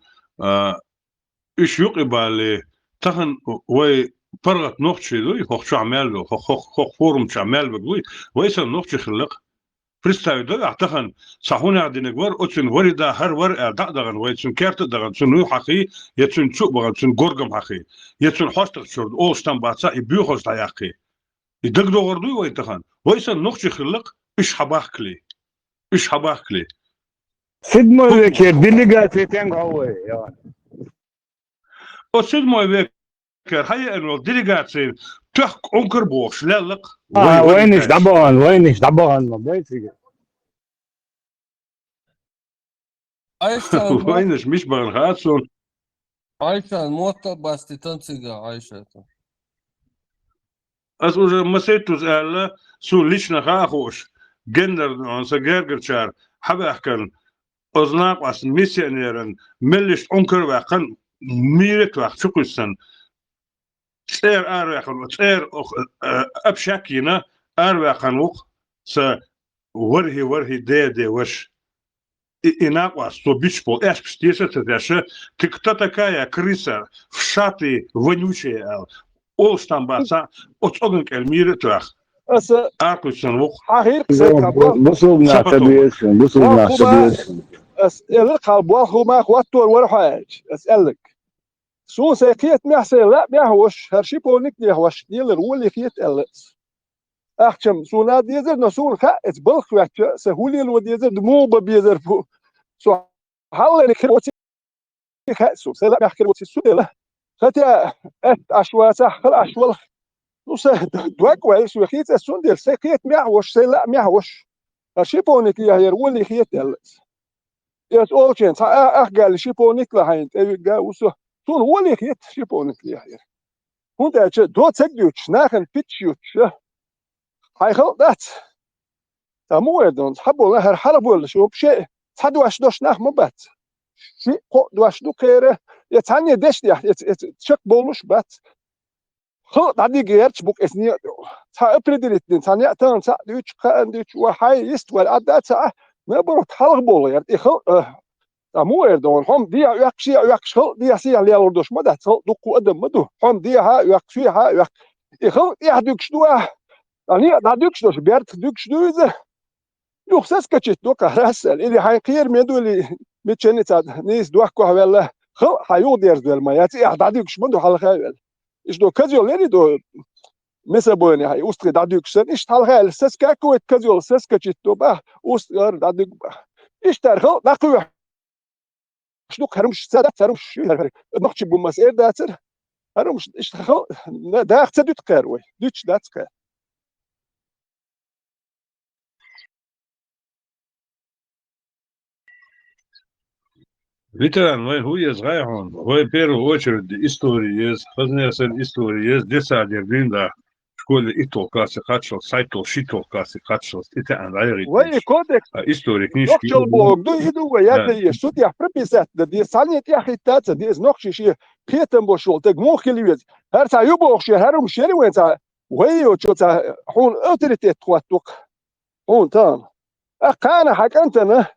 إيش يقبل تهن وي فرقت نقطة دوي خو شو عمل له خو فورم شو عمل بقولي ويس النقطة خلق فرستاي دوي أعتقد صحون عدين جوار أتشن وردا هر ور دغن ويتشن كارت دغن شنو حقي يتشن شو بغن شن جورجم حقي يتشن حاست شرد أول ستان باتسا يبيوخش تايقي يدق غردوي ويتخان ويس النقطة خلق إيش حباكلي إيش حباكلي سيدمو ذكر ديليغاتي تنقوي يعني سيدمو ذكر هاي إنه ديليغاتي تحك أنكر بوش لالق وينش دبان ما بيتي عايشة وينش مش بغنغاتسون عايشة الموتى بس تنسيقة عايشة уже مسيتوز قال سو ليشنا خاخوش جندر نونسا جرجرشار حباكن أزناق واس ميسيونيرن ملش أنكر وقن ميرت وقت شكلسن تير أروحن تير أبشاكينا أروحن وق س ورهي دي وش إناق واس تو بيشبول إيش بستيسة تداشة تكتا такая крыса в шаты вонючая Олстан баса отогн келмире туах أس أكلشن وق حقيقة سكبوا بصوبنا تبيسن أس القلب والخو ما خواتور ولا حاجة أسألك سو سيكيت محسن لا بيهوش هرشي بونك بيهوش ديلر ولي كيت ألس أحكم سو ناد يزر نسول خات بلخ وقت سهولي الود يزر دمو بيزر فو سو حاول إنك وتي خاتسو سلا بيحكي وتي سولا خاتيا أشواسة خل أشوال نصه دواك وعيش وخيت السندر سيكيت معوش سلا معوش هرشي بونك يهير ولي كيت ألس يس أولشين أخجل شيبونك لهين تيجا وسه تون ولي كيت شيبونك يهير هون ده دو تجديش ناخن بيتشيوش هاي خلطات تموه دون حبوا لها الحرب ولا شو بشيء تحدواش دوش ناخ مبات شيء قدواش دو كيره يتعني دش دي تشك بولوش بات خلط عدي جيرتش بوك اسني تا ابريدلت تاني تان تا دوش قان دوش وحي يست والعدات ما بروح حلق بول يعني خل مو اردون هم دي يقشي يقشل دي سي على الوردوش ما ده دق قدم مدو هم دي ها يقشي ها يق يخل يحدكش دو يعني دادكش دوش بيرت دكش دوزه يخسس كتشت دوكا راسل اللي حيقير ميدو اللي متشني تاد نيس دوكو ولا خل حيود يرزل ما ياتي دادكش مدو حال خيال ايش دو كازيو ليري دو مثل بوني هاي أستري دادوك سن إيش تالها السسكا كويت كذول السسكا جتو با أستر دادوك با إيش تارخل نقوي شنو هرمش سادات هرمش نقش بمسير داتر هرمش إيش تخل دا اختدو تقاروي دوتش دات تقار Ветеран, هو صغير هون هو первую очередь истории есть, познался истории есть, десятый день да школе и то классе хатшил, сайто шито классе хатшил, это анрайри. وي كودكس истории книжки. نقش البوغ دو يدو ويادي شوت يا بريبيسات دي سانيت يا خيتات دي نقش شي خيتم بوشول تك مو خليوز هر تا يبوغ شي هرم شي وين تا وهي تا حون اوتوريتيت توتوك حون تام اقانا حق انت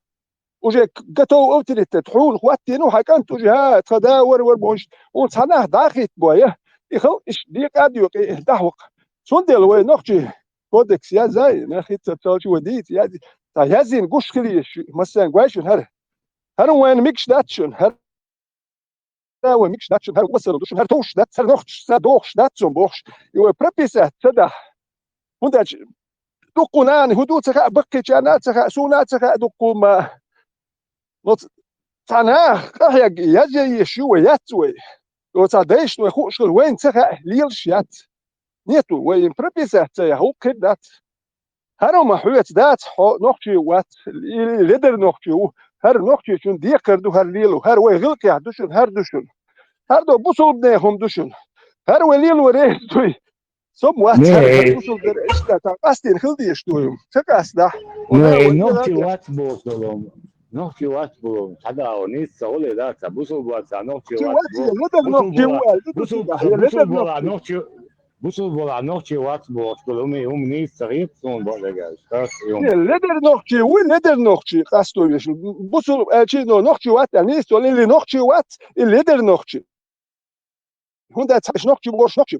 وجه قتو اوتوريتيت حون خواتينو حق انت وجه تداور وربوش وصناه داخيت بويا يخل ايش ديك اديو دحوق سوندل وين نقشي كودكس يا زي ناخيت تالش وديت يا يازين قش خليش مثلا قايشن هر وين ميكش داتشن هر وين ميكش داتشن هر وصل دوشن هر توش دات هر نقش دوش داتشن بوش يو بريبيسات تدا هنداش دقونان هدوت سخا بقي جانات سخا سونات سخا دقوم نوت تناه قهيق يجي شو ياتوي لو تاديش نو خوش وين سخا ليلش يات نيتو وين بريبيسات يا هو كدات هرم حويت دات نقشي وات لدر نقشي هر نقشي شون ديقردو هر ليلو هر وي غلق يحدوشن هر دوشن هر دو بوصل بنيهم دوشن هر وي ليلو ريتوي سم وات هر بوصل در اشتا تقاستين خلدي اشتويم تقاس ده نقشي وات بوصلهم نقشي وات بوصلهم حدا ونيس سهولة ده تبوصل وات نقشي وات بوصل بوصل بولا نقشي وات بوصل هم نيس صغير سون بولا جاز لدر نقشي وين لدر نقشي قاستو يش بوصل اشي نقشي وات نيس ولا اللي نقشي وات لدر نقشي هوندا تاش نقشي بوش نقشي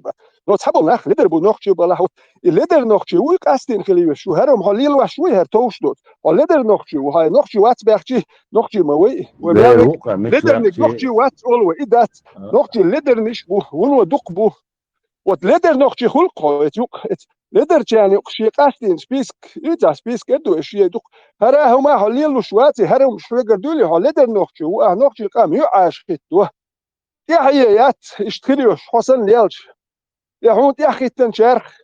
لو تحبوا ناخ لدر بو نقشي بلا هو لدر نقشي وي قاستين خلي شو هرم حليل وشوي هر توش دوت لدر نقشي وهاي نقشي وات بيحكي نقشي موي لدر نقشي وات اولوي ادات نقشي لدر نش بو ونو دق بو وتلدر نقشي خلقه يتوق لدر يعني قشي قاستين سبيسك إذا سبيسك إدو إشي يدق هرا هما حليل شواتي هرم شوي قردولي لدر نقشي نقشي قام يعاش خيتوه يا حيات اشتريوش حسن ليلش يا هون يا خيتن شرخ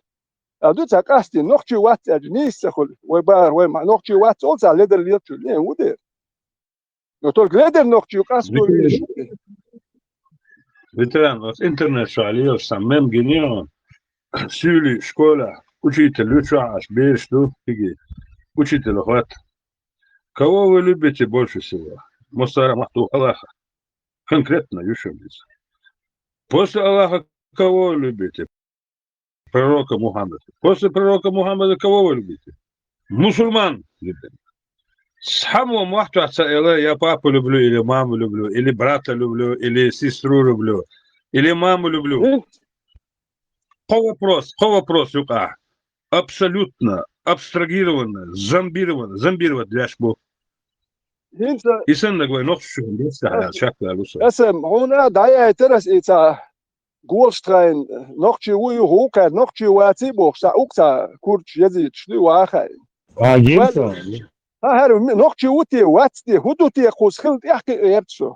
أدو تقاستين نقشي وات أجنيس سخل وبار وما نقشي وات أولسا لدر ليلش لين ودير يقول لدر نقشي قاستو ليش Ветеран, интернет шалил, самым гением, сюли, школа, учитель, учаш, берешь, что, фиги, учитель, хват. Кого вы любите больше всего? Мусара Махту Аллаха. Конкретно, Юшевец. После Аллаха кого вы любите? Пророка Мухаммеда. После пророка Мухаммеда кого вы любите? Мусульман любите. Самому махту отца, я папу люблю, или маму люблю, или брата люблю, или сестру люблю, или маму люблю. По вопрос, юка. Абсолютно, абстрагированно, зомбировать для шбу. И сын нагвай ногшу, اسم هنا دايا ترس إتا جولشتراين نقشي ويهوكا نقشي واتيبوخ ساوكتا كورتش يزيد شلو واخا جيمسون هر نقشي وتي واتي هدوتي خوسخلت يحكي يرتشو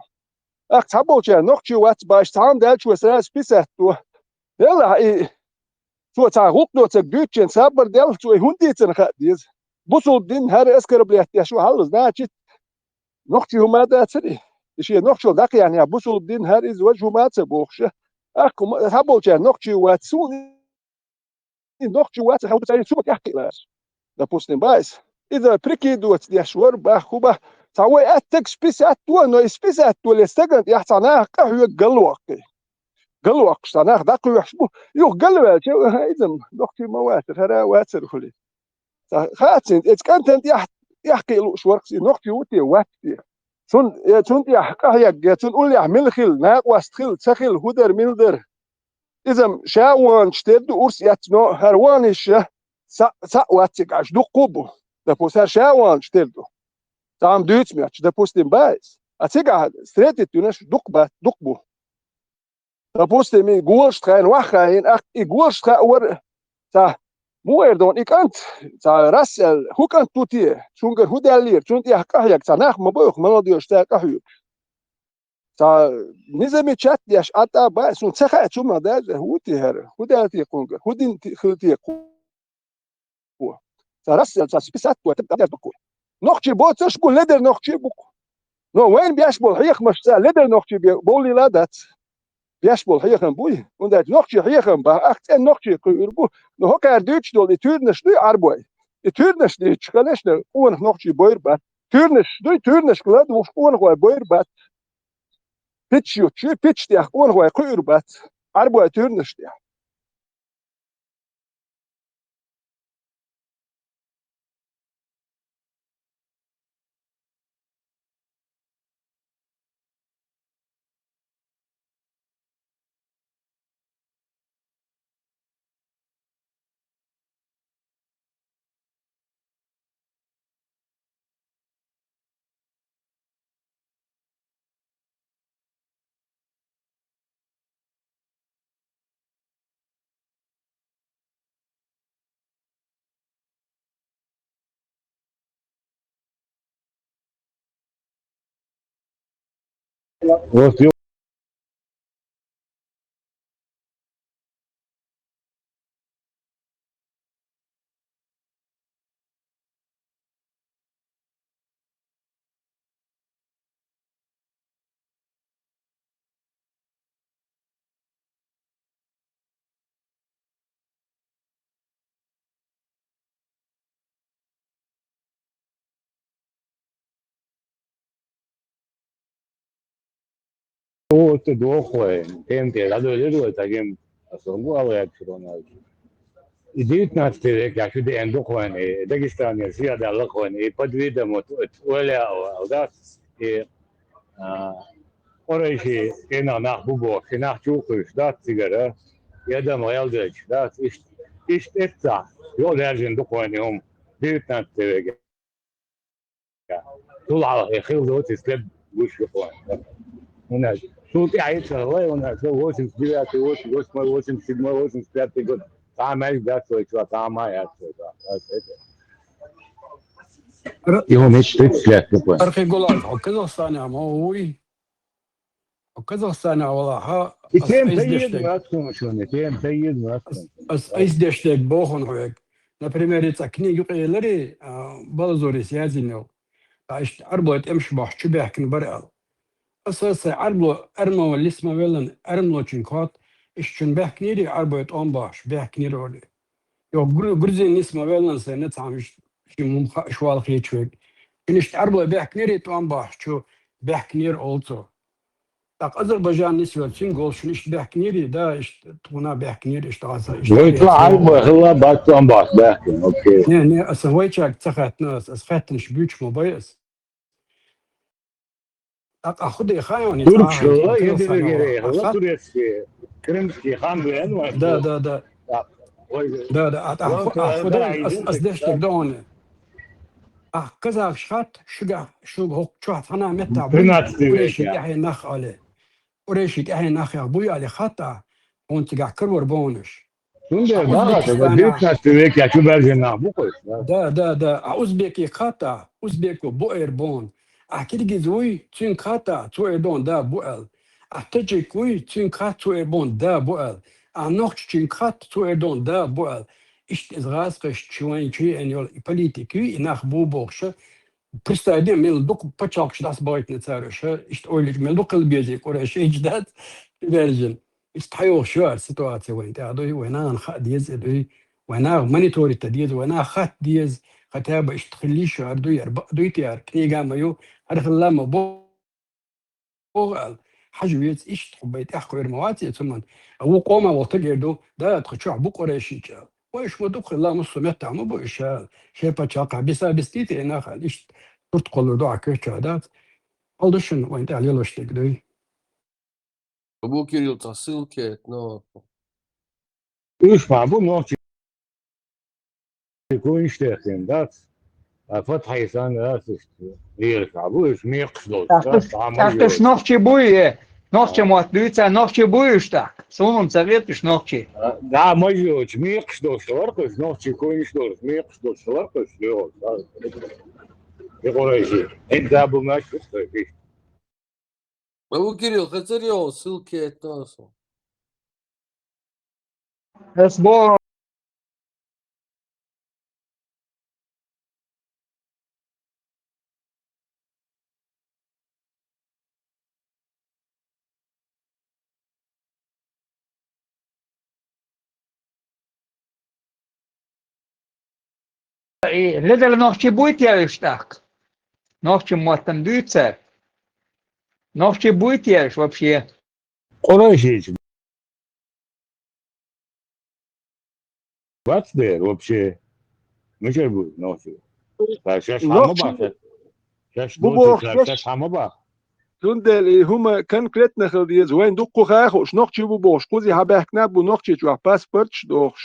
تابوچا نقشي وات باش تام دالش وسراس بيساتو يلا تو تا غوقدو تجوتشن صبر دال تو هونديتن خديز بوصل دين هر اسكر بليت شو حلز ناچت نقشي هما داتري شي نقشو داك يعني بوصل دين هر از وجه ما تبوخشه اكو تابوچا نقشي وات سوني نقشي وات هو تاي سو يحكي لاش دا بوستن بايس إذا بريكي دوت يشور باخوبة تعوي أتك سبيسات نو سبيسات لستجن يحصناه قهوة قلوق صناه داقو يحسبه يو قلوة إذا نقطي مواتر هرا واتر خلي خاتين إذا كانت يحكي له شو نقطي وتي واتي تون يا قهيق تون قول يا ملخل ناق واستخل تخل هدر ملدر إذا شاوان شتد أورس يتنو هروانش سا واتك عش دو قبو ده بوسر شاوان شتدو تعم دوت مياتش ده بوستين بايس أتيجا ستريت تونش دقبو ده بوستين مي جولش خاين وخاين أخ جولش خاور تا مو اردون إكانت تا راسل هو كانت توتيه شونجر هو دالير شون يا قهيق تا ناخ مبوخ مناديوش تا قهيق تا نظام چت دیش آتا با سون چخه چوم داد هوتی هر هودالتی قونگ هودین خلتی قو تا راسل تا سپیسات تو تبدا بکو نخچی بوتش بو لدر نخچی بکو نو وين بیاش بول حیخ مش لدر نخچی بولی لادت بیاش بول حیخم بوی اون داد نخچی حیخم با اخت نخچی قور بو نو هکر دوچ دول تورنش دی اربوی تورنش دی چخلش نه اون نخچی بویر با تورنش کلاد و اون خو بویر با pitch die gewoon gewoon kuurbad arbeid turners die هو تدوخه كم تلا دولة تاجم أصلاً على يكشرون إديت ناتي كاشو دي عندكم داغستان يصير ده لكم بدوي ده ولا أو ده أوريشي كنا نحبوه كنا نشوفه ده تجارة يدا ما يلدش ده إيش تبتع يقول هرجن دكوان يوم ديت ناتي طول على خير ده تسلب وش يقوان هنا شو تعيش والله هنا شو هو سنسبيا هو ما هو سنسبيا هو سنسبيا تقول تعمل ده شو تعمل يا شو يوم ايش تسلك أرخي قولك وكذا صانع ما هوي وكذا صانع والله ها كم سيد ما تكون شلون كم سيد ما تكون أيش دشتك بوخن هويك например كنيجي قيلري بالزوري سيازينو عشت أربعة أمش بح شو بيحكي برئل أساسا أرمو اللي اسمه ويلن أرملو چنكات إشتن بحكنيري أربعة باش بحكنيري أولي يو جرزين اسمه ويلن سنة عمش شو شوال خيتشوك إنشت أربعة بحكنيري باش شو بحكنير أولتو تاق أذربيجان نسوة تنقول شو إشت بحكنيري دا إشت تونا بحكنيري إشت غاسا يطلع أربعة خلا بعد باش بحكي أوكي نه أصلا ويتشاك تخات ناس أسخاتنش بيوش مبايس أخذ خايوني تركش والله يدري غيره والله تركي كرمسكي خان بين دا أخذ أصدشتك دون كذا شات شو هو شو أنا متى وريشك أهي نخ عليه وريشك أهي نخ يا أبوي على خطأ وأنت قاعد كرور بونش دا أوزبكي خطأ أوزبكو بؤر بون أكيد جزوي تين خطأ توي دون دا بؤل أتجي كوي تين خطأ توي بون دا بؤل أنوخ تين خطأ توي دون دا بؤل إشت إزغاز قش شوين شيء إن يول بوليتيكي إنخ بوبوخش Представляем, мелдок почалкш das байт царыш, ist ойlich мелдок البيزيك ولا شيء جداد version. Ist حيو شو السيتواسيون وين تعدي وين خد ديز دي وين مانيتوري تديز وين خد ديز كتابة ist تخلي شو أردو يربع دويتيار كنيجا مايو عرف الله ما بوغل حجويت ist حبيت أحكي المواتي ثم هو قوما وطلعوا ده تخشوا بقرة شيء وإيش ودخل الله مصمت عم بوشال شيء بتشاقع بس بستيتي أنا خليش تدخل دعاء كشهادات Aldışın وانت على يلوش تقدوي أبو كيريو تصيل كيت نو اسمع بو نوتي يكون يشتاقين دات فتح يسان راسش يرفع بوش ميقش دوت Ach, nochci buje. Nochci motrica, nochci bujušta. Sumom savjetiš nochci. Да, мажоч, миقш دوت ورقش نوتي يكون يشتوش ميقش دوت ورقش يقول يقول ايشي انت ابو ماشي أبو كيريو خسريو سيل كيت نو Esbo. Ledel nochci bujtjelštak. Nochci motam dücer. Nochci bujtjelš вообще. قريشيش باتدير вообще مش ابو نوتي فشاش حمبا شاش دوت شاش حمبا Tundel huma kan kletnachel die zoin dukko gachos nochtje bu bosch kuzi habekna bu nochtje tu passport doch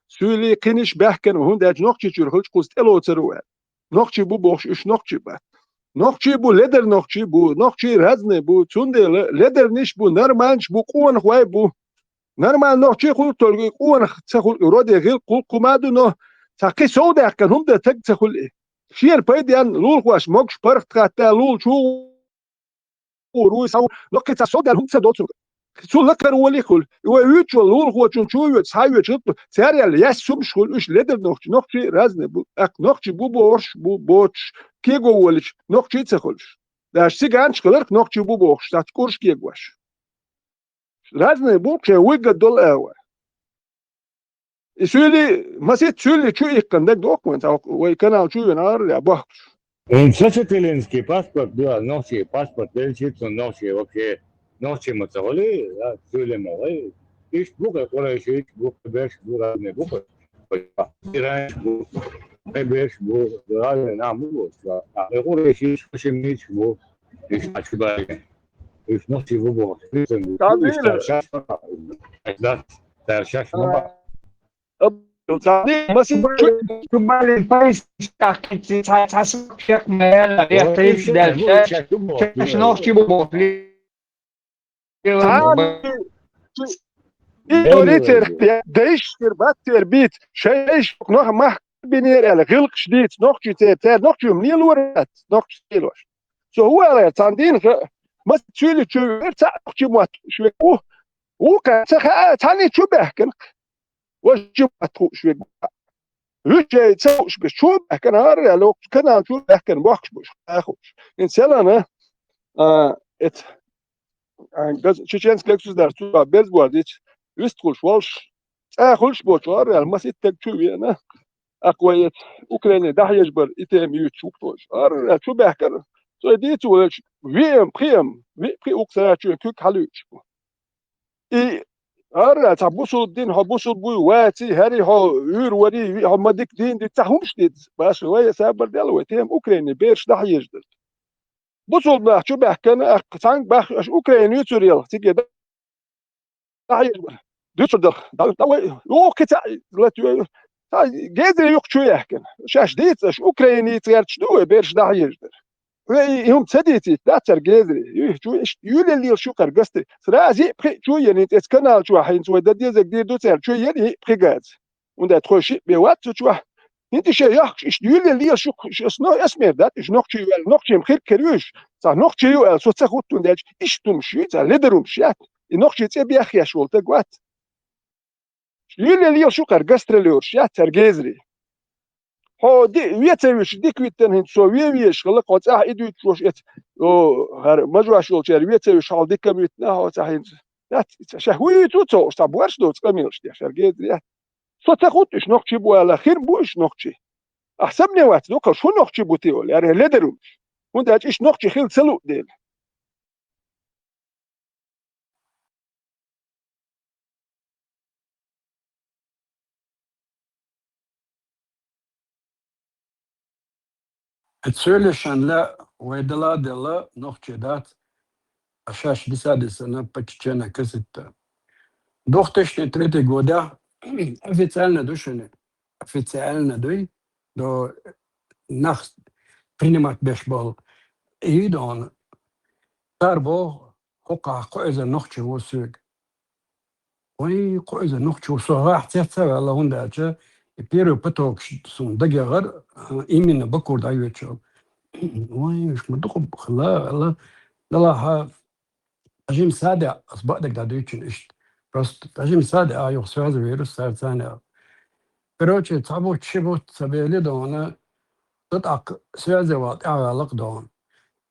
suli kinish behken und der nochtje tu hulch kust elotseru nochtje bu bosch is nochtje bat nochtje bu leder nochtje razne bu tundel leder nish bu normal bu qon khway bu normal nochtje khul tolgi qon tsakhul rode gil qul qumadu no taqi soda kan hum da tag tsakhul شير بايديان لول خواش موكش برخت خاتا لول شو روي سو لقيت صودا هم سدوتو سو لكر ولي كل ويوتشو لول خو تشو يوت سايو تشوت سيريال ياس سوم شول اش ليدر نوختي رازنه بو اك نوختي بو بورش بو بوتش كيغو ولش نوختي تسخولش داش سيغانش كلرك نوختي بو بورش تات كورش كيغواش رازنه بو كي ويغ دول اوا يسولي ما سيت سولي شو يكندك دوكمنت او وي كان شو ينار يا بخ Сочетеленский паспорт, да, ночи паспорт, дельчица, ночи вообще, ночи мацали, да, сулемалы. Иш бука, корейши, бука, беш, бука, не бука. Ираеш, бука, беш, бука, да, на мугос, да. А корейши, шимич, бука, иш ачбай. Иш ночи бука, иш таршаш, да, таршаш, маба. بس كمال البايس تاكيد تاسو شيك مال يا تيش دالش شاش نوختي بو إيريتر دايش تربات بيت شايش نوع ما بينير على غلق شديد نوختي تير نوختي منيل ورات نوختي تيلوش سو هو على تاندين ما تشيل تشيل تاع نوختي موات شوي هو كان تاني شو بحكن وجب تخو شوي وجه تسوش بشو بحكن هار لو كان شو بحكن بوخش بوش اخوش انسان انا ات Чеченский государ туда без бордич висткуш волш اخوش بوشوار المسيت تكتوي اقويت اوكرانيا دحيج بر اتم يوتشوكتوش ار شو بحكر سو ديتو ويم قيم وي اوكسا كوك حلوش اي ار تبوسو الدين هبوسو بوي واتي هاري هو يور وري هم ديك دين دي تاعهمش ديت باش هو سابر ديالو اتم اوكرانيا بيرش دحيج بوصل بقى شو بحكي سانك بح اوكرانيا يوتوريال تيجي دحيج دوتر يو كتا جذر يقشو يحكن شاش ديت اش اوكراني تيرش دو بيرش دحيج يوم تديتي تاتر جذري يولي اللي شو قرقستي سرازي شو يعني تسكنال شو حين سوى ددي زك دي دوتر شو يعني بريغاز und تخشي بوات شو انت شي يخش اش يولي اللي شو اسنو اسمر دات اش نوخشي نوخشي مخير كريوش صح نوخشي يو سو تاخوت und اش تمشي تا لدرم شات نوخشي تي بيخ يا شول تقوات يولي اللي شو قرقسترلور شات ترجزري هو دي ويتويش ديك ويتن هن سو ويش خلق قطع ايدو تروش ات او هر مجوا شول تشر ويتويش حال ديك ميتنا هو تاعين لا شهوي تو صاب ورش دوت كاميلش دي شرجزري سو تاخوتش نوخشي بو على خير بوش نوخشي احسن وقت دوك شو نوخشي بوتيول يعني لدرم und اش نوخشي خيل سلو ديل تسولشن لا ويدلا دلا نوخشدات أشاش دسادسنا بتشنا كسيتا دوختش نتريتي جودا официально душене официально дой до нах принимать бешбол и дон тарбо хока قوزا نوخش وسوق وي قوزا نوخش وصراح تحت والله هندا بيرو بتوك سون دقيقة إيمين بكور دايوتشو وي مش مدقب خلا الله لا تجيم سادة أصبح دك دايوتشن إشت بس تجيم سادة أيوه سواز فيروس صار ثانية كروتشي تعبو تشبوت سبيلي دونا تطعق سواز وات أعلق دون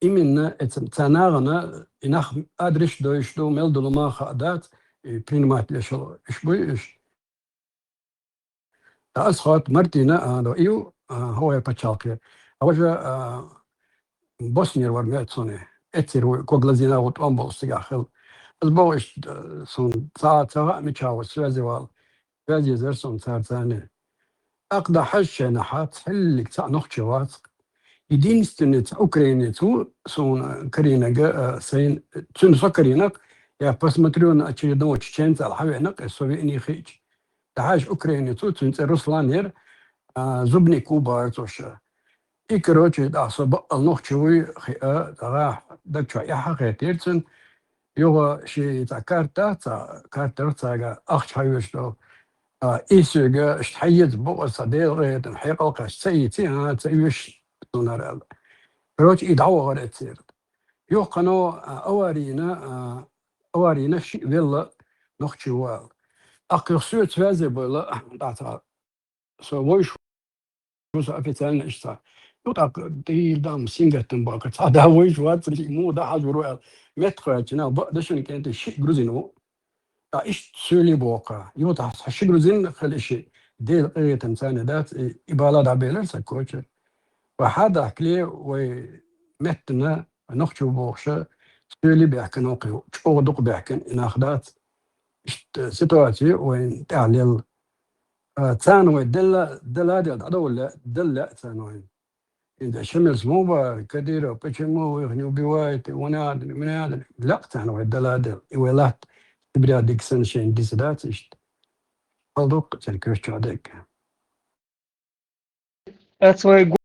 إيمين تناغنا إنخ أدريش دويش دو ملدو ما خادات برينمات ليشو إيش بوي إيش أسخط مرتينا دو إيو هو بتشالكي أوجه بوسنيا ورميت صنع اتير كوغلازينا وطومبو استياخل أسبوعش صن ساعة متشاور سوازيوال سوازي زرسون صار ثاني أقدر حش نحات حلك تاع نخشوات يدين ستنت أوكرانيا تو صون كرينا جا سين تون سكرينك يا بس مترون أشيدو تشينت الحوينك السوفيني خيج تحاج أوكرانيا تو تون روسلانير زبني كوبا توشا إكروتشي دا صب النخشوي خيا تراح دكشوا يا حقيقتين يوه شيء تاع كارتا تاع أخش حيوشتو إيسوغا اشتحيت بو صديق حقيقة سيتي أنا تيوش تونار روت يدعو غير تصير يو قنو أوارينا شيء ولا نخشوا أقيسو تفازي بلا داتا سو ويش وش أفتان إشتا يطاق دي دام سينغتن باقت هذا ويش وات مو ده حجروا متخيلنا بدشن كانت شيء جروزينو إيش سولي بوقا يوتا شيء جروزين خل شيء ديل قرية إنسان ذات إبالة دابيلر سكوتش وهذا كلي ومتنا نخشوا بوخشة سولي بيحكي نوقي شو دق بيحكي إن أخذات سيتواتي وين تعليل ثانوي دل دل ثانوي إذا شمس موبا كديرو بتشمو يغنيو بوايت ونادر من لا ثانوي دل ولات تبريا ديكسن شين ديسدات إشت فالدوق تلكوش عدك أتوي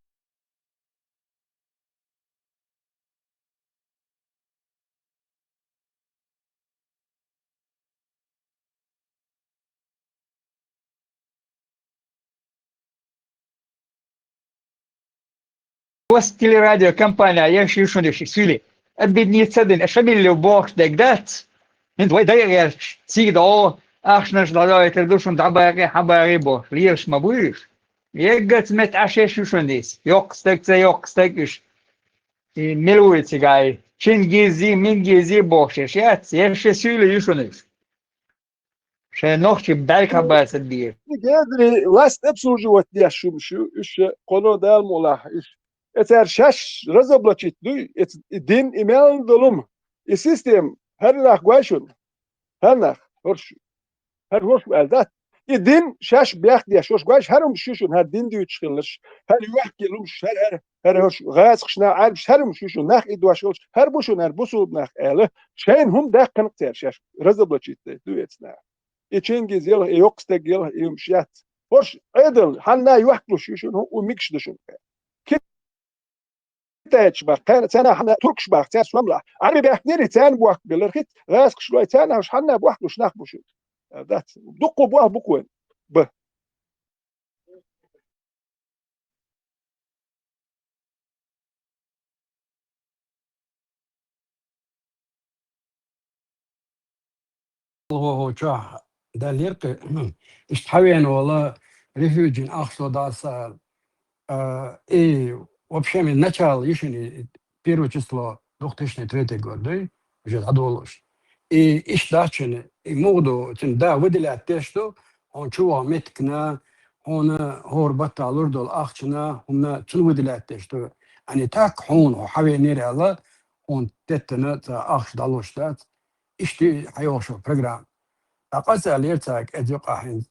وست телерадио компания يمشي شو دش سيلي أبدي تصدق أشبه اللي بوخش دقدات أنت وين داير تيجي ده أخشناش ده تردوشون دعباري حباري بوخ ليش ما بويش يقت متعشش شو ديس يوكستك ملوي تجاي شين جيزي من جيزي بوخش يش سيلي يشونش شيء نخشي بدايك حباس الدير قادري واست ابسوجوت دي شو إيش قانون دال مولا إيش اتر شش رزبلتشت دو الدين إيمان ظلم السيستم هرناخ قواشون هرناخ هرش بالذات الدين شش بياخد يا شوش قواش هرم شوشون هالدين دي يتشخلش هل يحكي لهمش هرش غاز خشنا عارف هرم شوشون ناخ إدواشوش هربوشون هربوسود ناخ آله شين هم ده كنقتر شش رزبلتشت دو يتنا يتشينجز يلا يوكستك يلا يمشيات هرش عدل حنا يحكلو شوشون هو وميكش دشون تاج بقى تانا حنا تركش بقى تاع سواملا عربي بيحكي تان بوك بالرخيت غاسك شوي تانا وش حنا بوك وش ناخ شو ذات دقوا بوه بكوين به هو جاه ده ليرك اشتحوين والله ريفوجين أخصو داسا إيه вообще من начала еще первое число 2003 год, да, уже отдалось. И иштачены, и моду, да, выделять те, что он чего меткна, он горбата лордол ахчна, он чего выделять те, что они так он حوالي الله он тетна ах далось, да, ишти حيوشو программ. أقصى ليرتاك أديق أحين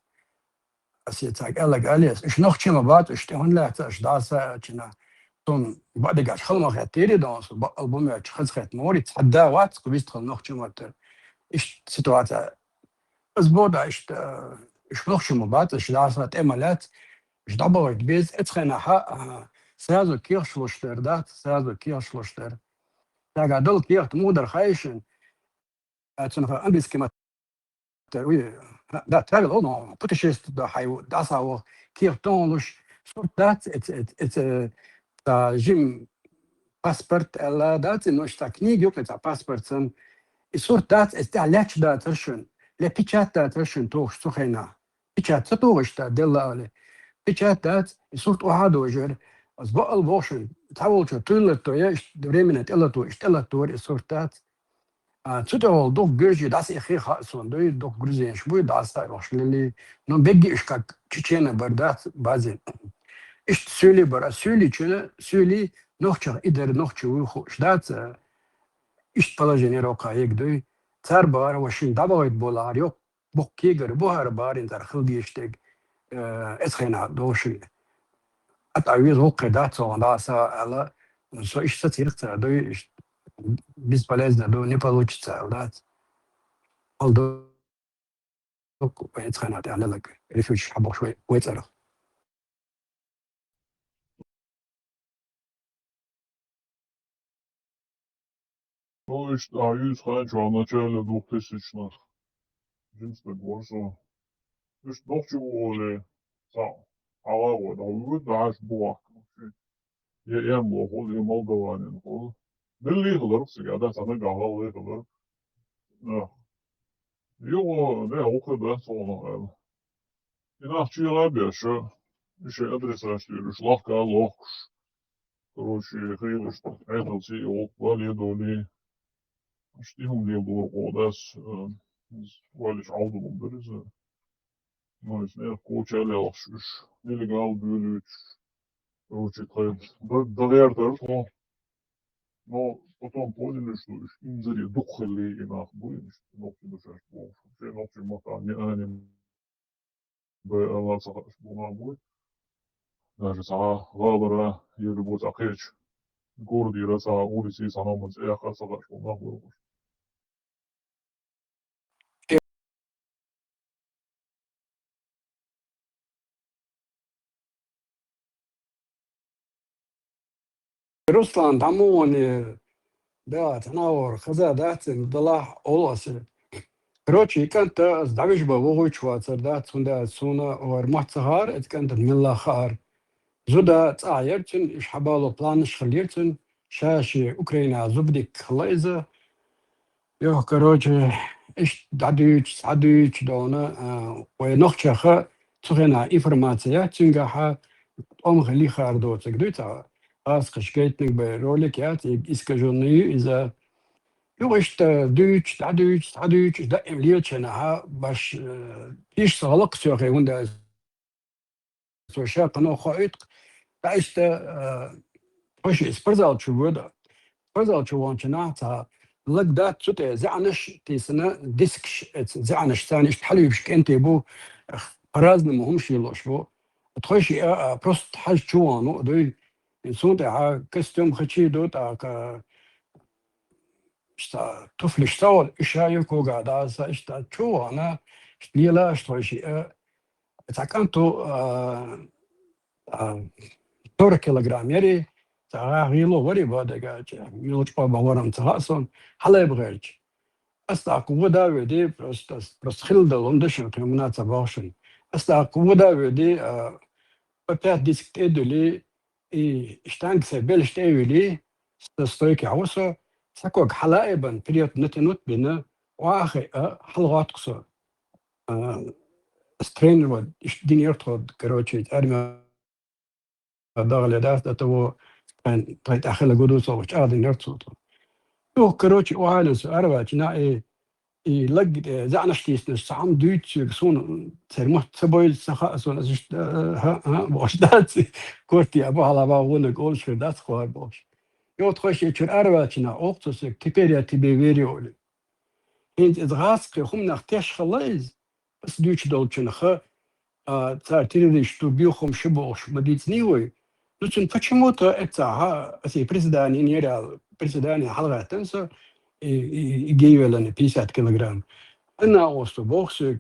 أسيتاك ألق أليس إيش نخشي مبات إيش تهون لا تأش داسة كنا تون بعد قاعد خلما خاتيري دانس البوم يا خز خات موري تحدى وات كويس تخل نوخ شمات إيش سيتواتها أسبوع إيش نوخ شمات إيش دعسات إمالات إيش دعبوا بيز إتخنا حق سازو كير شلوشتر دات سازو كير شلوشتر تاقع دول كير تمودر خايشن أتسنخ أمبيس كما تروي دا تاقل أونو بوتشيست دا حيو داساو كير تونلوش صوت دات إت تا جيم باسبورت الا دات انه اشتا كنيج يوكل تا باسبورتن الصورت دات استعلاش دات رشن لا بيتشات دات رشن توش سخينا بيتشات توش تا دلا بيتشات دات الصورت واحد وجر أسبوع البوشن تحول شو طول تويا دريمنت الا تو اشتلا تور الصورت دات تسوتول دوك جيجي داس اخي خاصون دوك جرزين شبوي داس تايروش للي نو بيجي اشكاك تشينا بردات بازين إيش سولي برا سولي شنو سولي نوخشة إدر نوخشة ويخو شدات إيش بلاجيني روكا يقدوي تار بار وشين دابا بولار يوك بوك كيجر بوهر بار إنت خلدي يشتغ إسخينا دوشي أتعويز هو قدات سو ناسا على سو إيش ستير دوي إيش بيس بلاز دو نيبالوش تساعدات هل دو إسخينا على لك ريفوش حبوك شوي ويتسرخ Ну и что, ходячего в начале 2000-х. Единственное, горжу. И что, чего ли, сам. Алло, да вы дашь бог. Я мог, и молдаванин, хол. Да лиглер, сега, да, саме гала лиглер. Его, да, окуда, сон, иначе лабяша. Еще адреса штириш, лавка, лохш. Короче, хрилыш, это все, валидоли. Stihum die das weil ich auch drum bin, ist ist mehr coach alle auch illegal bühlich короче да вердер но потом поняли что им зари духали и нах были но не даже все ночи мота не они бы Allah сахаш буна будет даже сага валора или будет ахеч город и раса улицы саномас эхо сахаш буна будет Ruslan тамони да тнаур хаза дат дала оласы короче كانت دعوش بوغوش واتر دات سوندا سونا اور محصهار كانت ملا خار زودا تعيرتن ايش حبالو بلانش خليرتن شاشي اوكرانيا زبدك خلايزه يو короче ايش دعدوش دونا ونخشخه تغنى انفورماتيا تنجح ом خلي خار دوت دوتا асқыш кетник бе ролик ят искаженные из-за юошта дүйч да эмлиочена баш иш салык сёхе унда соша кано хоит дашта пош спортзал чувода спортзал чувончена та لقدا تسوت زعنش تيسنا ديسكش زعنش ثاني حليبش كنت بو برازن مهمش يلوش بو تخش بروست حاج جوانو دوي إنسان ده كاستم خشي دوت شتا طفل اشتغل إشاي كوجا دا سا اشتا شو أنا ليلا اشتغل شيء تاكنتو تور كيلوغرام يري تا غيلو وري بعد جاج يلوش بابا ورم تهاسون حلا بغيرج أستاكو ودا ودي بس خل دلهم دشن كمنا تباشن أستاكو ودا ودي بتاع ديسك تدلي اشتانكسه بلشت ايولي ستويك عوسه ساكوك حلائبا بريوت نتنوت بنا واخي حلغات قصة سترين ود دين يرتخد كروتشي ارمي داغل داس دتو كان طيت اخلا قدوس او ادين يرتخد تو كروتشي وعالس اربعه ناي لق زعنشتيس نسعم دويتش سون سرمت سبويل سخا سون ازشت ها باش دات كورتي ابو على باغون قولش دات خوار باش يو تخش يشر اربعه اوقتس تبيريا تبي فيريول انت ادغاسك هم نختش خلاص بس دويتش دولتش نخ تار تيريش تو بيوخم شبوش مديت نيوي почему-то это председание не председание حلقة تنسى يجيب لنا 50 كيلوغرام أنا وصل بوكسك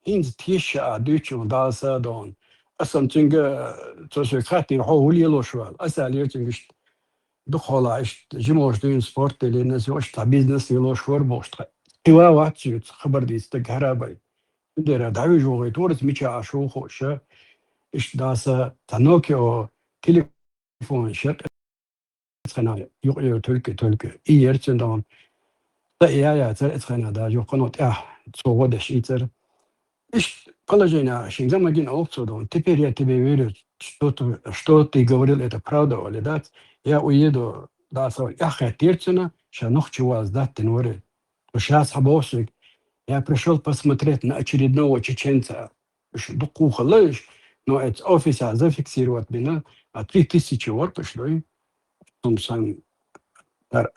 هينز تيشا دوتشون داسا دون أصلا تنجا تسوي خاطر هو اللي لو شوال أسأل يرتنجش دخل عش جموش دين سبورت اللي الناس وش تاع بيزنس يلو شوار بوش قوا واحد خبر دي استقهرابي دير دعوي جوغي تورس ميشا عشو خوشة إيش داسا تنوكيو تليفون شق خنا يقيو تلك إيرتن دون يا ترى خنا دا جو قنوت تصور ده شيء ترى إيش положение زي جينا أوكسودون теперь я тебе верю что ты говорил это правда или да я уеду да я хотел что ночью вас да теноры сейчас حبوسك я пришел посмотреть на очередного чеченца духу خلاص но это офиса зафиксировать меня 3000 ور пришло сам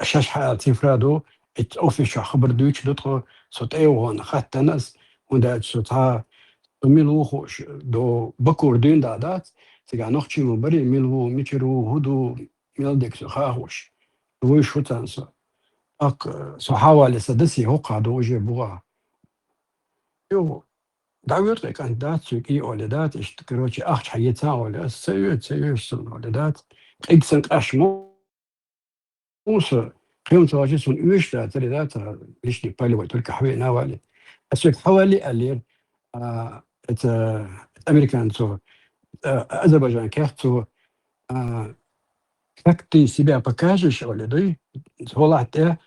شاشة цифрадо это офиса خبر دويتش دتخو صوت هون خدت ناس وده صوتها ميلو دو بكوردين دادات سيجا نوخشي مبري ميلو ميشرو هدو ميلدك سخاوش ويش شو تنسى اك صحاوة لسدسي هو قادو وجه بوغا يو دعوت لك ان دات سوكي اولدات اشتكروشي اخش حيتا ولا سيوت سن اولدات اكسن قشمو موسى قيم تواجه سن ايش دات لدات ليش دي بالي وتلك حوي ناوالي اسوك حوالي اللي het Американцев, Азербайджан кехту, как ты себя покажешь, или да, волате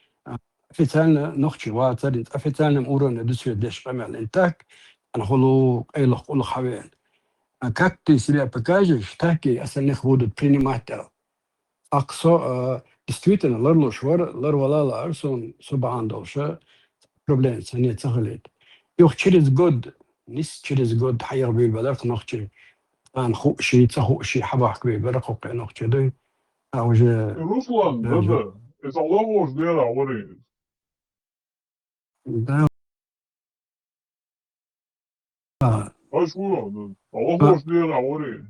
официально ночью ватарит официальном уровне досвидешь память так, анхолу эйлох улхавен. Как ты себя покажешь, так и остальных будут принимать. Аксо действительно ларло швар, ларвала арсон субхан долша проблем сани цахлит. Юх через год نس через год حير بالبلد نخشي أنا خوشي تخوشي حباك بالبلد خوك نخشي ده أو جا Ruslan, brother, it's Allah was there already. ده High school, Allah was there already.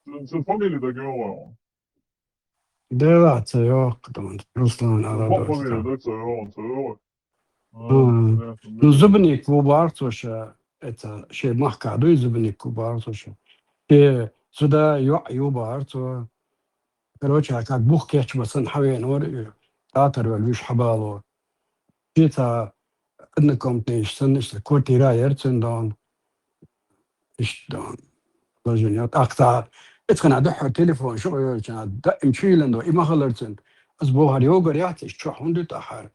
It's a family that go ده لا تيوق طبعا رسلان على on. Family, دوستا that's a نزبني كوبارت وش это شيء محكا دو زبني كوبارت وش شيء سودا يوبارت короче как бух كيتش بس نحوين ور تاتر والوش حبالو شيء انكم تيش سنش كورتي رايرتن دون ايش دون لجنيات اكثر اتخن ادحو تليفون شو كان امشيلن دو اما خلرتن اسبوع اليوغر ياتي شو حوندو تاحر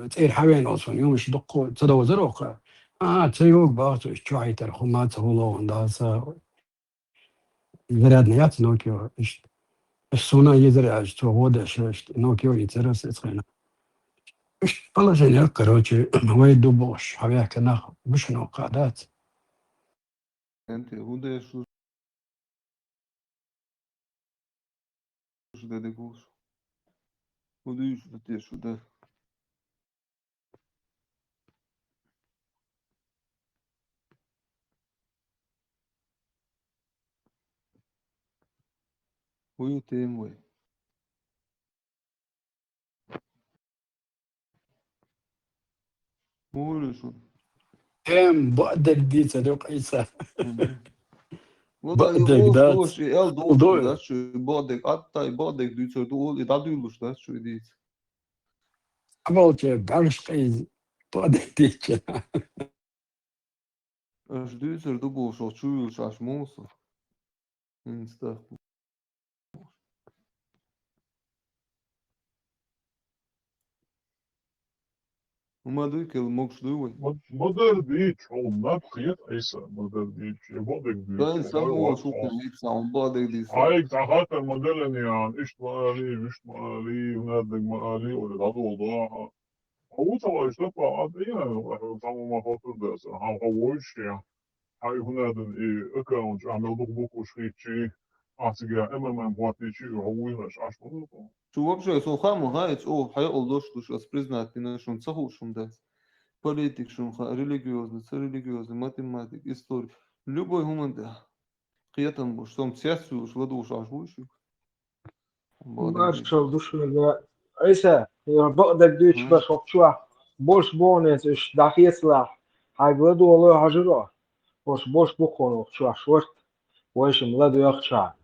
تير حوين اصلا يوم ايش دقو تدو زروقه تيوغ باغتو شو هيتر خمات هولو انداسا زرادنيات نوكيو ايش السونا يزرع تو غودا شاشت نوكيو يترس اتخن ايش والله جنيا كروتشي هو يدوبوش حبيها كنا مش نوقادات انت هودا شو dedikodu. Hoda yüzde şurada. Huyu temwe. Huyu şu. تام بقدر دي صدوق عيسى Voda بقدر o دات hoş el doğru da şu bodek hatta bodek duysa da o da duyuluş da şu değil. عبالك بعرش قيز بقدر ديك Aş duysa da bu şu çuyul aş musu. Insta. وما دوك الموكش دوي. Mother Beach, oh, not Khiyat Isa, Mother Beach, Bodek Beach. Ben سمو شو كان يبسع وبادك دي صار. هايك حتى الموديل يعني ايش مالي مش مالي ونادق مالي ولا العضو ضاع هو طبعا اشتغل عادية طبعا ما فاكر بس هو ايش يعني هاي هنادن ايه اكاونت عمل ضغبوك وشيء شيء اعتقد اما ما بواتي شيء هو مش عشان Что вообще сухому гайц, хай олдош душ признати на шун цаху шун дас. Политик шун ха религиозный, математик, историк. Любой гуман да. Қиятан буш, сом сясу уж ладу уж аж буш. Badek dus Isa, baqdek düç Hı? baş okçua. Boş bones iş dahiyesla. Haygılı dolu hacıra. Boş bu konu okçua şort. Boş imla duyak çağ.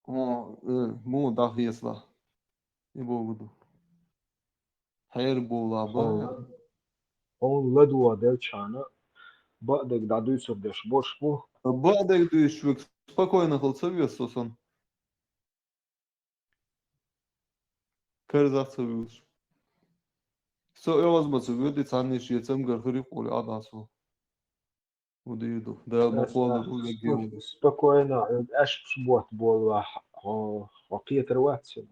Mu dahiyesla. İbogudu. Hayır bu la ba. On la dua del çağına. Baqdek da düçür deş boş bu. Badek düşük. Спокойно хлопцевьёс сосон. Кырзахцевьёс. Со озмацу вёди цанниш ецем гархыри қоли адасо. Удиду. Да мохолы кулегиу. Спокойно. Эш бот бол хокиет рватсен.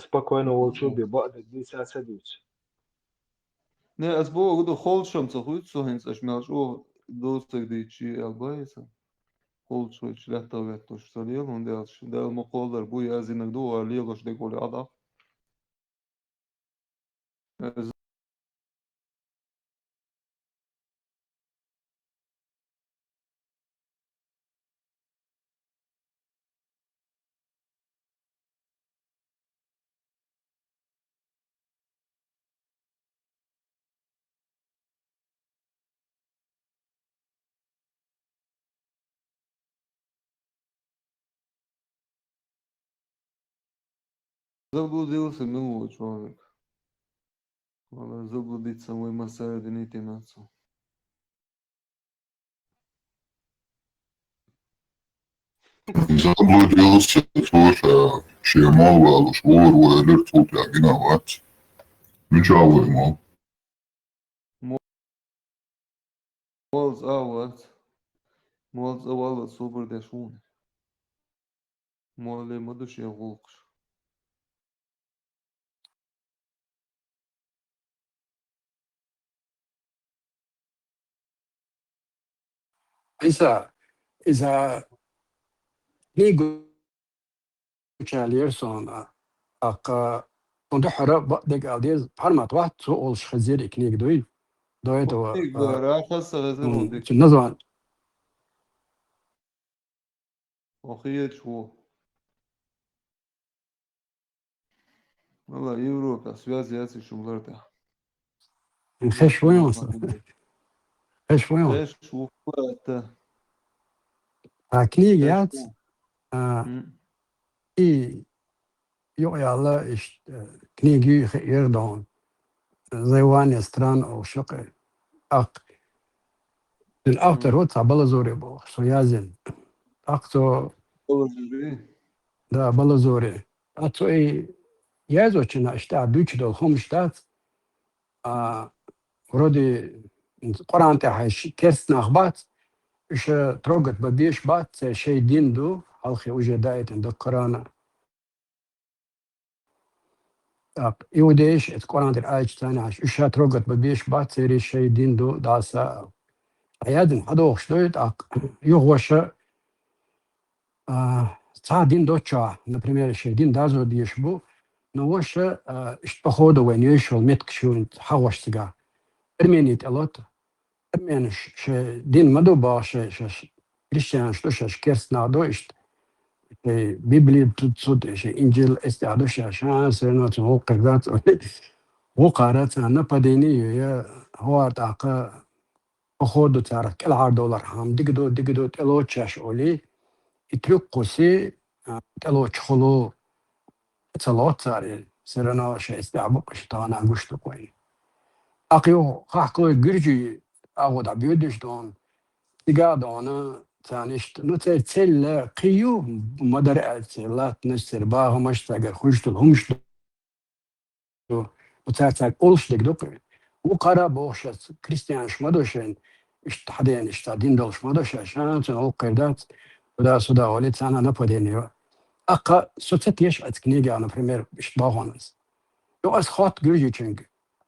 Спокойно волчуби бaqdek düça sedüç. Ne as bo gudu холшом цохуит со хинц аш мелш о достык дичи албайса. Холшо члятавет то что лел он делш. Да мохолдар бу язинак ду алилош де коли ада. Заблудился милый человек. Надо заблудиться в Масаре Денитинацу. Заблудился тоже, чем мало, швор, валер, тут я гиноват. Ничего ему. Молз ават супер дешун. Моле мадуш я волкш. إذا نيجو تشاليرسون كنت حرق بقدك أوديز حرمت واحد سوق الشخزير إكنيك دويتو Tek راح سغزر ودك. نظام أخير شو. والله Европа связи яси шумларда. خش وين خش وين Эш шо это. كنيك يات إي يو يلا إيش كنيجي يردون زيوان ستران أو شقة الأكتر هو تبلا زوري بو سويازن أكتو da balazore ato jezo čina šta duč do homštat rodi Qur'an te hash kers nakhbat ish trogat babish bat shay din do halkhi uje dayet do Qur'an يوديش القرآن الآية تاني عش إيش هتروجت بديش بعد سيري شيء دين دو داسا عيادن هذا وخشلويت يغوش تا دين دو تشا например شيء دين دازو ديش بو نوش إيش بخوده وين يشول متكشون حوش تجا أرمينيت ألوت أرمينش ش دين مدو باش كريستيان شلوش كيرس نادو إيش Библии тут Инжил استعدوش عشان سنة هو قرات هو قارات أنا بديني يا هو تعق أخذ تعرف كل $10 هم دقدو تلو تشاش أولي يترك قصي تلو تخلو تلو صار سرنا شيء استعبق شتانا عقوش تقوي أقيو خاكلو جرجي أخذ عبيدش دون تقعدونا تانيشت نوتي تسل قيو مدر لا تنسر باهم مشتاق خشت الهمش وتاعتك أولش دك دوك وقرا بوشت كريستيان شمدوشين اشتحدين اشتادين دول شمدوش عشان تنو قيدات ودا سودا وليت أنا نبوديني أقا سوتيش أتكنيجي أنا بريمير اشتباهونس يو أس خاط جرجي تشنج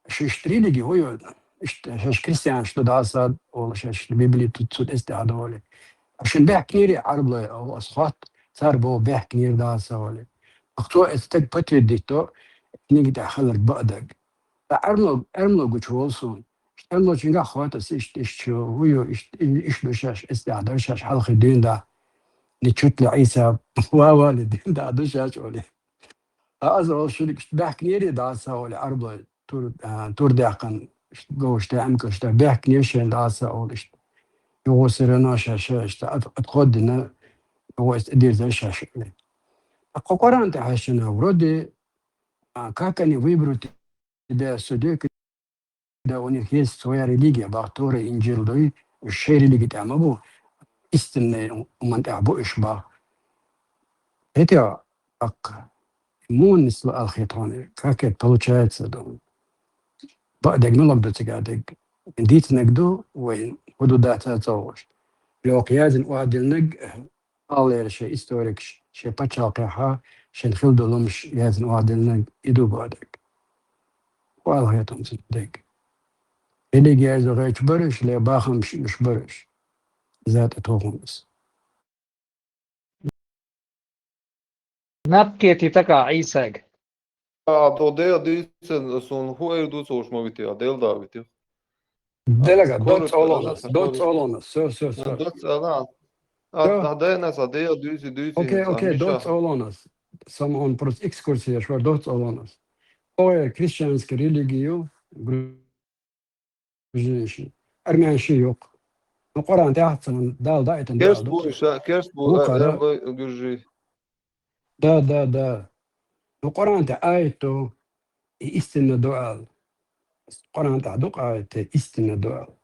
شيشتري لجي هو شش كريستيان شتو داساد ولا شش البيبلي تسود استعدولي عشان بيع كنيري عربلة أو أصوات صار بو بيع كنير داسة ولا أختو استك بتري ديتو كنيجي تأخلك بقدق أرملو جوتشولسون أرملو شنجا خوات إيش شو هو إيش بشاش استعدار شاش حلق الدين ده نشوت لعيسى والد دا دوشاش ولي أزرع شلك بحك نيري داسا ولا أربعة تور دقن جوش تعمل كش بحك نيشين داسا ولا هو سرنا شاشة أتقدنا هو استدير زي شاشة القرآن تحشنا ورد كاكني ويبرو تبع سودك دا ونكيس سويا ريليجيا باطور إنجيل دوي الشيء اللي قتامبو استنى ومن تعبو إشبا هتيا مو نسل الخيطان كاكت بلوشات سدون بعد نلق بتقعدك نديت نقدو وين حدودات تزوج لو قياز وادل نق قال شيء استوريك شيء بتشاقها شن خلدو لمش يازن وادل نق يدو بعدك والله يتم صدق اللي جايز غيش برش لي باخم مش برش ذات توغمس نبكي تكا عيسى Då det dysen som hur är du så som vi till del där vet du. دلقا دوتس اولونس سو Dots alla. Att hade en så det dysen اوكي دوتس اولونس سمون بروس اكسكورسيا شو دوتس اولونس او كريستيانسك ريليجيو جيشي ارميان شيوق القرآن تاعتهم دال دايتن Kers bu gurji. دا القرآن تاع آيتو استنى دعاء القرآن تاع دقة استنى دعاء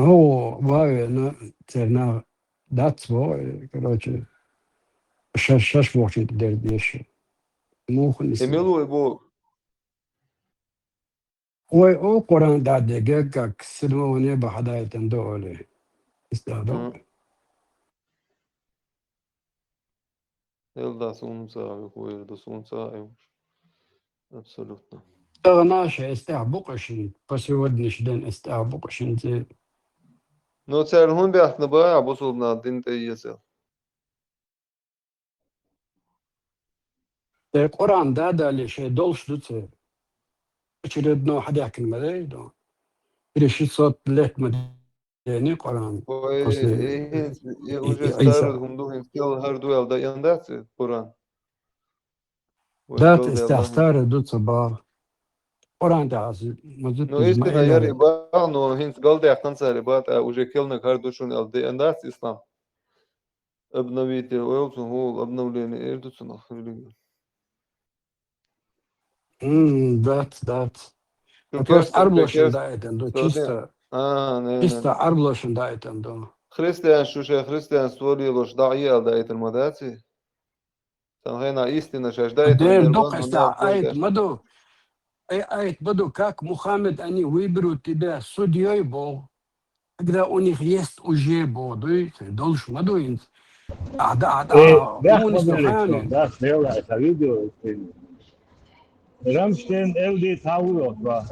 هو واي ترنا داتس بو كروتش شاش وقت تدير ديش مو خلص Emilu bu او قرآن دا دقيقة كسلموني بحداية دولي استهدو Elda sunsa koyur da sunsa Absolutno. اغناش استعبقشن بس يودنش دين استعبقشن زي No ser hon beaktna baya bu sulna din teyese. القرآن دا لشي دولش دوتسي очередно حدا يحكي المدايدو إذا شي صوت لك مديني قرآن Уже старый хунду хинскел харду elda yandatsi Kur'an. ذات استعستار دوتسي با قرآن دا مزود No istina yari ba no hins galda yaktan sari ba уже kelna hardu shun elda yandatsi İslam. Обновите olsun hol обновление erdusun ahirli. ذات просто арблошен дайтен до чисто арблошен дайтен до Hristiyan Hristiyan stvorilo daje elda المداتي. Там هنا истина шаждает. دير دوق استع آيت مدو أي آيت بدو كاك محمد أني ويبرو تبع سوديوي بو أقدر أني خيست أجيبو دوي دولش مدو إنت Mons Stefani. Das wäre ein Video. Ramstein LD Tower war.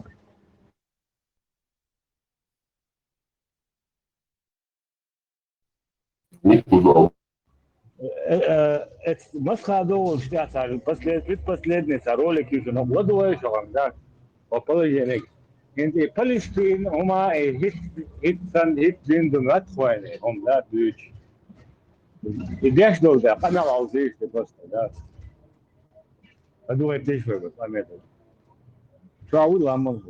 مسخة دول اشتعتها последница ролики уже на владу шагам да поположение инде Палестин ума hit биндумат хвайне он да büyük идеш дол да канал алзиш просто да аду этиш бе памет шау ламон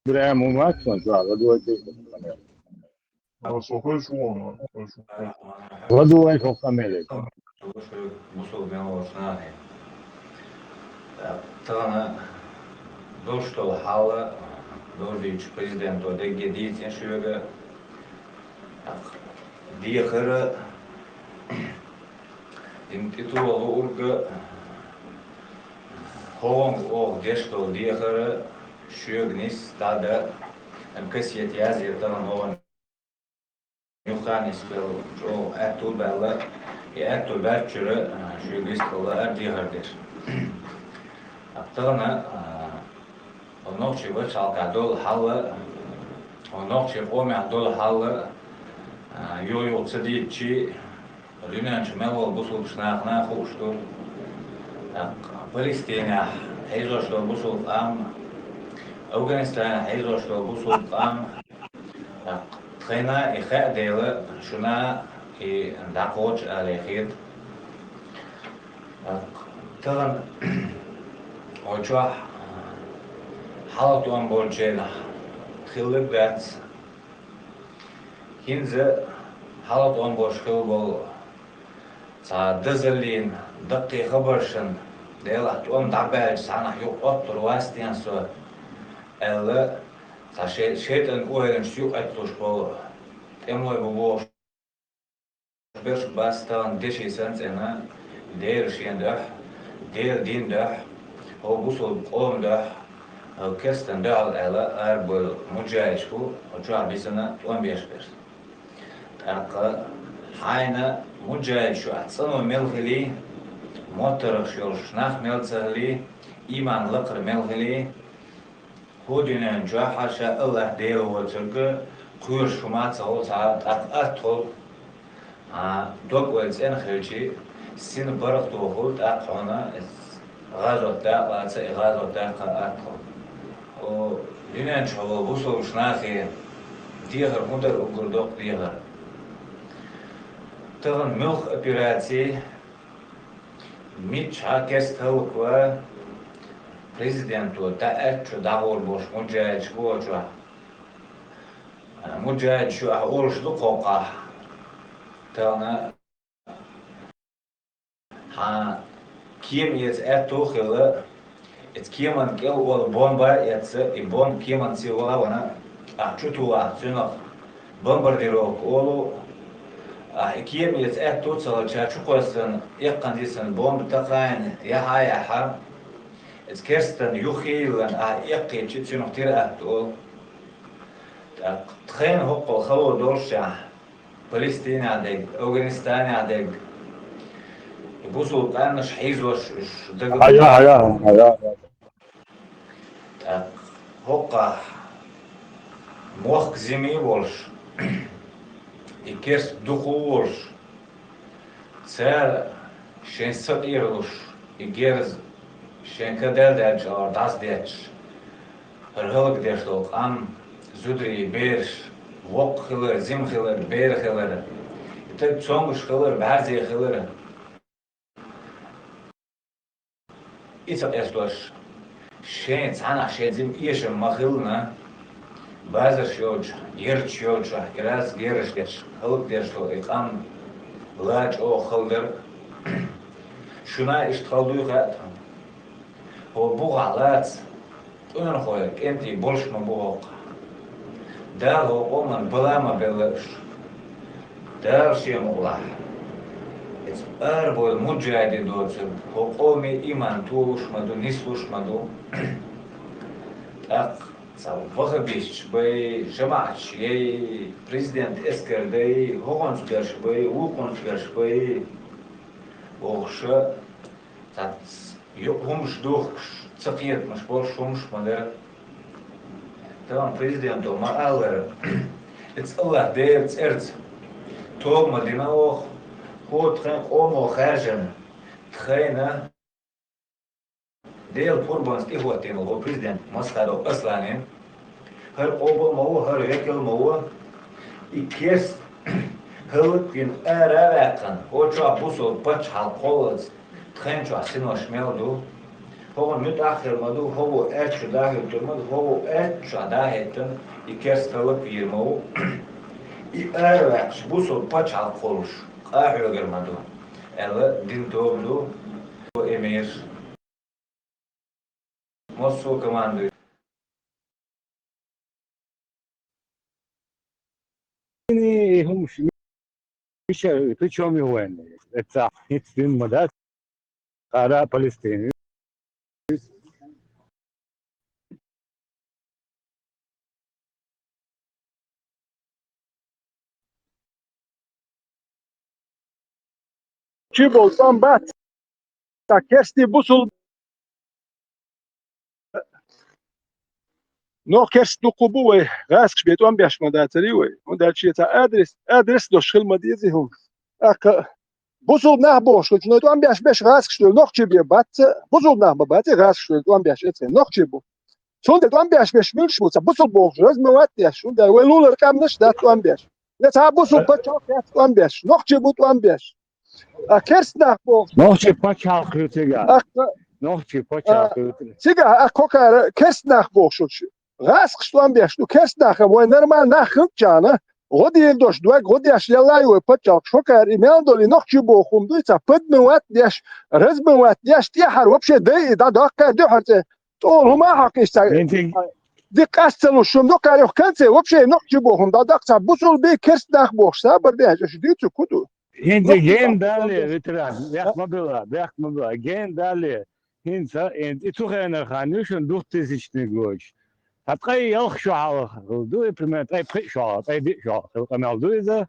Брем умат сон аду этиш памет Владу айко памет Tana došlo hala dođić prezident od egedicin šuga diğer intitulu urga hong o deşto diğer şugnis tada kasiyet yazır tanan o yukanis bel o etul bella etul berçüre şugnis kola diğerdir Tana onokçı var çalkadol hala onokçı omyadol hala yoyol sediyçi Rünenç mevol busul şnağına hoştur Palestina hezoştor busul am Afganistan hezoştor busul am تخينا إخاء ديلا شنا دعوج على خير تغن وجوه حالت وان بولجينا خلق بات هنزة حالت وان بولش خلق دزلين دقيقة برشن ديلا توم دعباج سعنح يقطر واستيان سو ألا شيطان أوهرن شيوق أتلوش بول تموي ببوش برش باستان دشي سنس أنا دير شين دح دير دين دح هو بوصل قوم دح هو كستن دح ألا أربل مجايشكو وجوع بيسنا توم بيشبر تاقا حاينا مجايشو أتصنو ملغلي موتر شورش ناخ ملتسهلي إيمان لقر ملغلي هودين جوا حاشا الله ديل وترك قير شمات سهول ساعات أطول دوك ويلز إن خلشي سين برق توهول تأقونا غازو تاق لاتسا غازو تاق أطول و لين شغل بوسو شناخي ديغر مدر وقردوق ديغر تغن ملخ أبيراتي ميتش هاكست هلكوا президенту таачу дагор бош мужаич гочу мужаичу оршлу кока тана ким ец этохила эт киман гел ол бомба ец и бом киман сила вона чутуа сына бомбардировок олу ким ец этоцала чачу косын яккандисан бомба такайн яха Het kersten juchilen eqi tjitsu tira atol. Tgen hokol khalo dorsha Palestina deg Afghanistan deg. Busul kan shizos deg. هيا Hokka moch zimi wolsh. Ikers duchu wolsh. Zer shensat irlush. Igers Schenke Deldech or Das Dech. Hulk Dech am Zudri, Beers, Wokgiller, Zimgiller, Beergiller. Het is zo'n schiller, Barzegiller. Iets op Eslos. Schenk, Hanna, Schenk, Zim, Ische, Machilna. Bazer Sjoj, Yer Sjoj, Geras Gerisch Dech, Hulk Dech, ik am Lach o Gilder. Shuna is Galdu gaat. هو بوغالات أنا خويك أنتي بولش ما بوغ دار هو قومن بلا ما بلش دار شيء مغلح أربو المجاهد دوتر هو قومي إيمان توش مدو نسوش مدو أق صار وخبيش بي جماعش يي بريزيدنت إسكر دي هونش برش بي وقونش برش بي وخشة تات Humš duh, sakiet, mas boš humš madera. Tavan prezidentu ma aller. It's Allah der, it's erz. Tog madina och, hot geen omo gergen. Tgene. Deel voorbans ihwatin al president Maskhado Aslanin. Her obo mo, her wekel mo. Ikes hulp in erawekan. Hocha busol patch hal kolats. تخنجو عسينو شمالدو هو متأخر مدو هو أتش داهي ترمد هو أتش داهي تن يكرس تلق يرمو يأرواكش بوصل باتش على القولش قاعدو غير مدو ألا دين تومدو هو إمير مصو كماندو هم مش تشومي وين اتساع يتسين مدات قارا فلسطين Çibol sambat ta kersti busul no kerst dukubu ve gask bit 15 madatri ve ondachi ta adres do shkhil dizi hum aka busul nah boş no 15 gask shtul noch chibi bat busul nah bat gask shtul 15 etsen noch chibu شون ده 25 ملش بوصا بوصل بوغ لازم وقت شون ده ولول رقم نش ده 25 نتا بوصل بتشوف 25 نخشي بو 25 كرس ده بوغ نخشي بتشوف كرتيجا نخشي بتشوف كرتيجا سيجا كوكا كرس ده بوغ شو غاس 25 شو كرس ده مو نورمال نخم جانا غدي دوش دوك غدي اش يلا يو بتشوف شوكا ايميل دولي نخشي بوخم دويتا بد وقت ديش رزم وقت ديش تيحر وبشي دي ده دقه دي حرت طول هما حق يستعمل دي قاستلو شوم دو كاريو كانسي وبشي نقجي بوهم دا دقصا بوصل بي كرس داخ بوخ سابر دي اش ديتو كدو انت جين دالي ريتران بيخ مبلا جين دالي انت تو خينا خانيشن دوخت سيشنيغوش هتقي يلخ شو على دو بريمير تاي بري شو تاي دي شو القمال دو اذا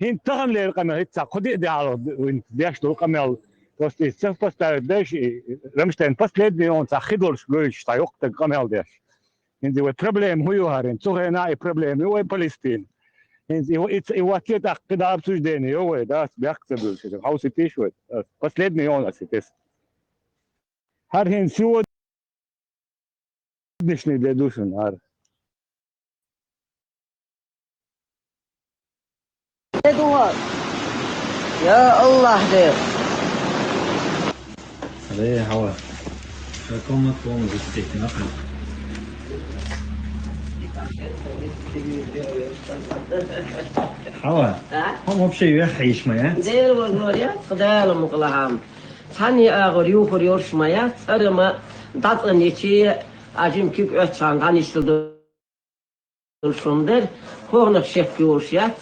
هين تغن لي القمال تاقدي دي على وانت ديش دو القمال توستي سف بس داش رمشتين بس لدي اون تاخدولش جوش تاي وقت القمال داش انت هو بروبليم هو هارين تو هنا اي بروبليم هو فلسطين انت هو كده قدام سجدني هو ده بيحسب شيء هاوس تيشوت بس لدني اون اسيتس هر هين شو نشني بدوشن هار يا الله ده عليه هوا فكم تقوم بالتيك نقل هوا هم بشي يحيش ما زين والله قدال مقلهم ثاني اغر يوخر يورش ما ارما داتني شي اجيم كيف اتشان غاني شلدر شوندر هون شيف يورشات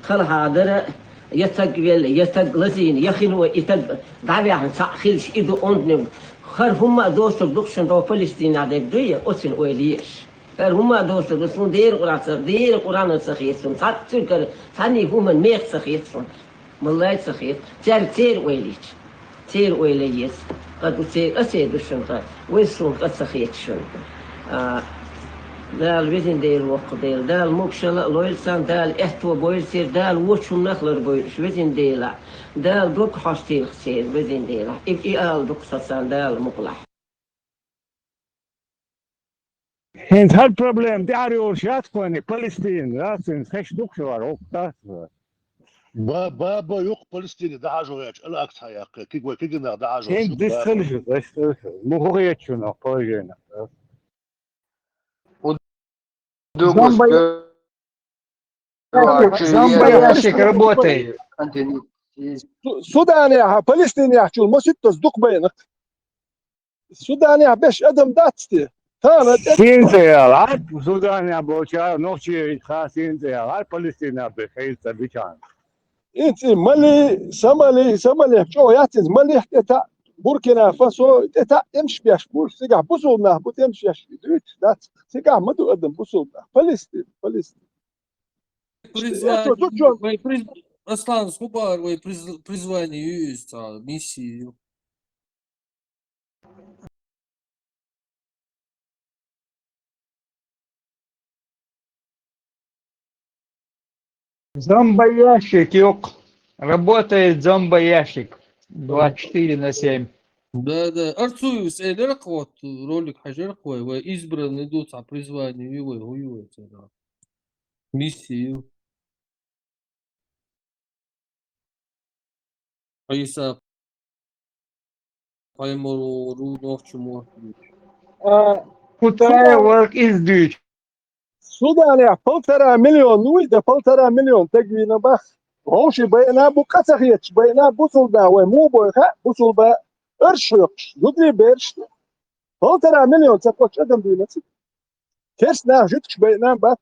خل هذا يتقلزين يخنوا يتق دعوي عن تأخيرش إذا أندنم خر هم دوست دوكشن دو فلسطين عدك دوية أسن أوليش خر هم دوست دوسون دير قرآن سخيتهم تذكر ثاني هم ميخ سخيتهم ملاي سخيت تير أوليش قد تير أسيد الشنطة ويسون قد سخيت شن دال وزن ديل وقديل دال مكشل لويلسان دال احتو بويلسير دال وشم نخلر بويلش وزن ديلا دال دوك حاشتيل خسير وزن ديلا إبقال دوك سسان دال مقلح هند هر بروبلم تعري ورشات كوني فلسطين راسن خش دوك شوار وقتاس بابا يوق فلسطيني ده عجو هيك الاكس هيا كي قلنا ده عجو هند ديستلش مو هو يتشونا فوجينا Зомбоящик работает. سودانيا فلسطينيا حكوا المسيطة صدق بينك سودانيا باش ادم داتستي سينزيال سودانيا بوشا نوشي خاسينزيال فلسطينيا بخيل سبيشان انت مالي سمالي حكوا ياتز مالي حتى بوركينا فاسو تتا امش بياش بول سيغا بوسولنا بوت امش ياش دوت دات سيغا مدو قدم بوسولنا فلسطين Аслан, скупар, призвание есть, миссию. Зомбоящик, ёк. Работает зомбоящик 24/7. Да. Арцуев, вот ролик хажер кой, избран идут о призвании его, да. Миссию. Айса пойму ночью. Кутая work is due. سودانيا فلترا مليون ويدا فلترا مليون تقوينا بخ هوشي بينا بو قصخيتش بينا بوصلنا ومو بوخا بوصل با ارشيقش يدري بيرش فلترا مليون تقوش ادم دينتي كيرسنا جتش بينا بات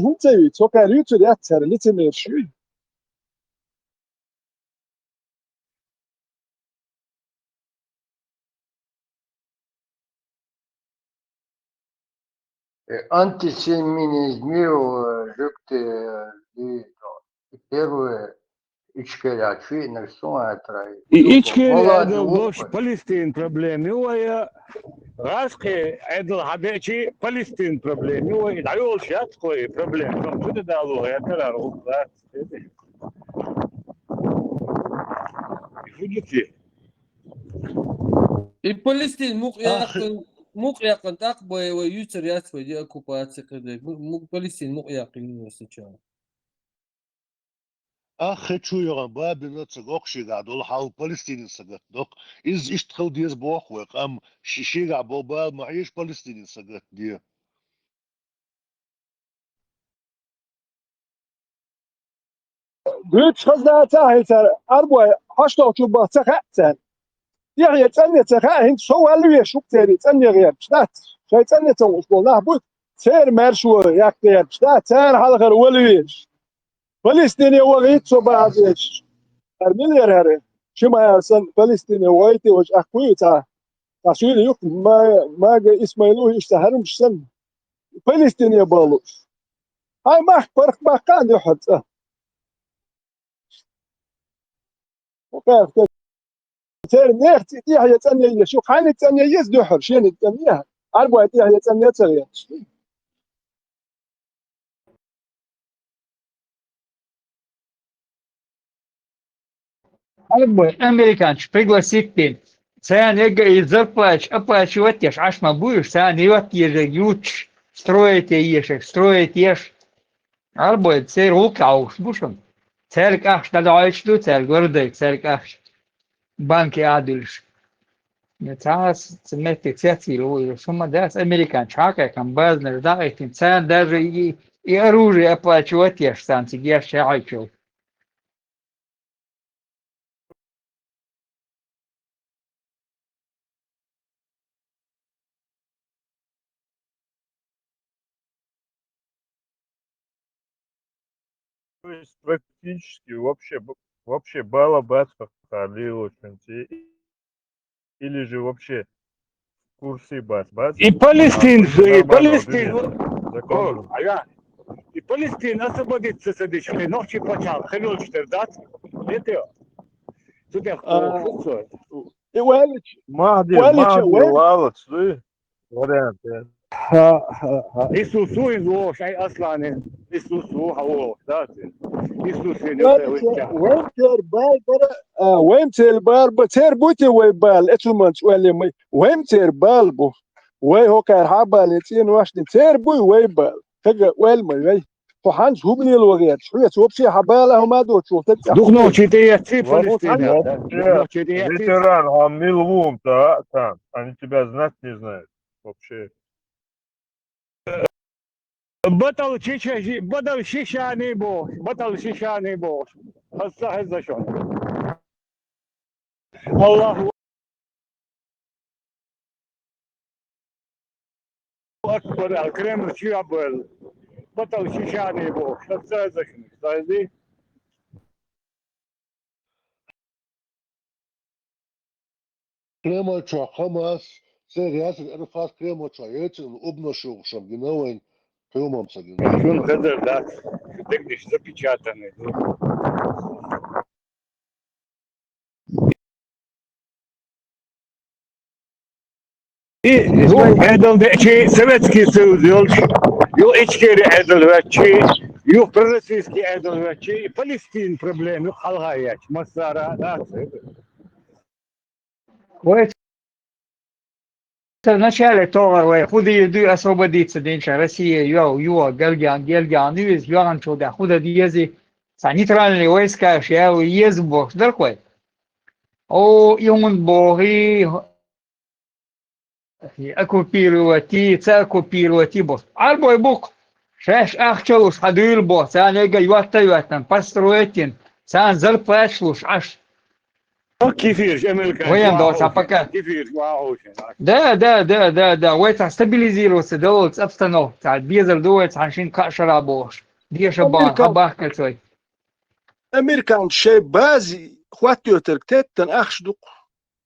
هنتي سوكا ريوتو ياتسر لتي ميرشي Антисеминизме жукты первые ичкелячи нарисуют трай. Ичкеля дош Палестин проблемы ويا راسخي عدل هذاكي فلسطين проблемы ويا دعيول شات خوي проблем كم شو تدالو يا ترى روحات يفوجتي И Палестин مقياقن تقبل ويوتر ياتفو دي أكوباتي قدك بلستين مقياقين وسجان أخي شو يغن باب نتسق أقشي قاعد ولا حاول فلسطين سقط دوك إز إشتخل ديز بوخوك أم شي قاعد بوبال معيش فلسطين سقط دي Büyük kızlar tahilser arboy haşta çubuğa sen. Yani sen hint soğalıyor şu teri sen ya ştat. Şey sen ne soğuş bu nah bu ser merşu yaktı ştat ser halkar oluyor. Palestina وغيت صباحش ارميلير هره شما يرسل فلسطين وغيتي وش اخويتا تشيل يوك ما اسماعيلو يشتهرم سن فلسطين بالوش هاي ما فرق ما كان يحط وكيف تير نيختي تيحيى تانية شو خاني تانية يزدحر شين التانية أربعة تيحيى تانية تغير Арбой, американч, пригласить ты. Сан ега и зарплач, оплачивать аж ма будешь, сан еват еже юч, строить ешек, строить еш. Арбой, цер улкауш, бушон. Церк аш да дойчду, цер гордый, церк аш. Банки адульш. Не цас, цеметик цецилу, сумма дас американч, хака, камбазнер, да, этим сан даже и оружие оплачивать еш, сан цигеш шайчу. То есть практически вообще балабатство халило или же вообще в курсе бат. И Палестин, и Палестин. Закон. И Палестин освободится с этой школы, ночи почал, хлёл штырдат. Это Тут Mahdi Lalat, variant. Isus هو شيء اصلا Isus هو ذاته Isus وين تير بال تير بوتي وين بال اتلمنت وين تير بال بو وين هو كان حبال يتين واشتي تير بوي وين بال تجا وين ما فحنش هو بني الوغيات شوية وبشي حباله وما دوت شو دوك نوتشي تياتي Фалестина. Ветеран Хамилвум, там. Они тебя знать не знают вообще. بطل شيشاني بوش بطل شيشاني بوش هسه شلون الله اكبر الكريم شيابل بطل شيشاني بوش هسه شنو صايدي Кремача, Хамас, сериас, Арфас Кремача, Ецин, обношившим, геновен, Кремамса, شنو خزر ذاك دقنش запечатанный И هذا شيء советский союз يو ичкери هذا شيء يو пророссийский هذا شيء Палестин проблемы халгаять масара нации В начале того, куда иду освободиться, деньше Россия, Гельган, Юз, Юан Чуда, куда диези, нейтральные войска, шел ез бог, дорогой. О, он боги, оккупировать, бог. Альбой бог, шеш ахчалуш, хадуил бог, нега юаттаюатан, построить, зарплачлуш, аж. كيفيش امريكا وين دوس пока كيفيش واو да وين стабилизироваться делать обстановку без دوت عشان كاشرا بوش ديش بان كتوي امريكان شيء بازي خواتيو تركتن اخشدق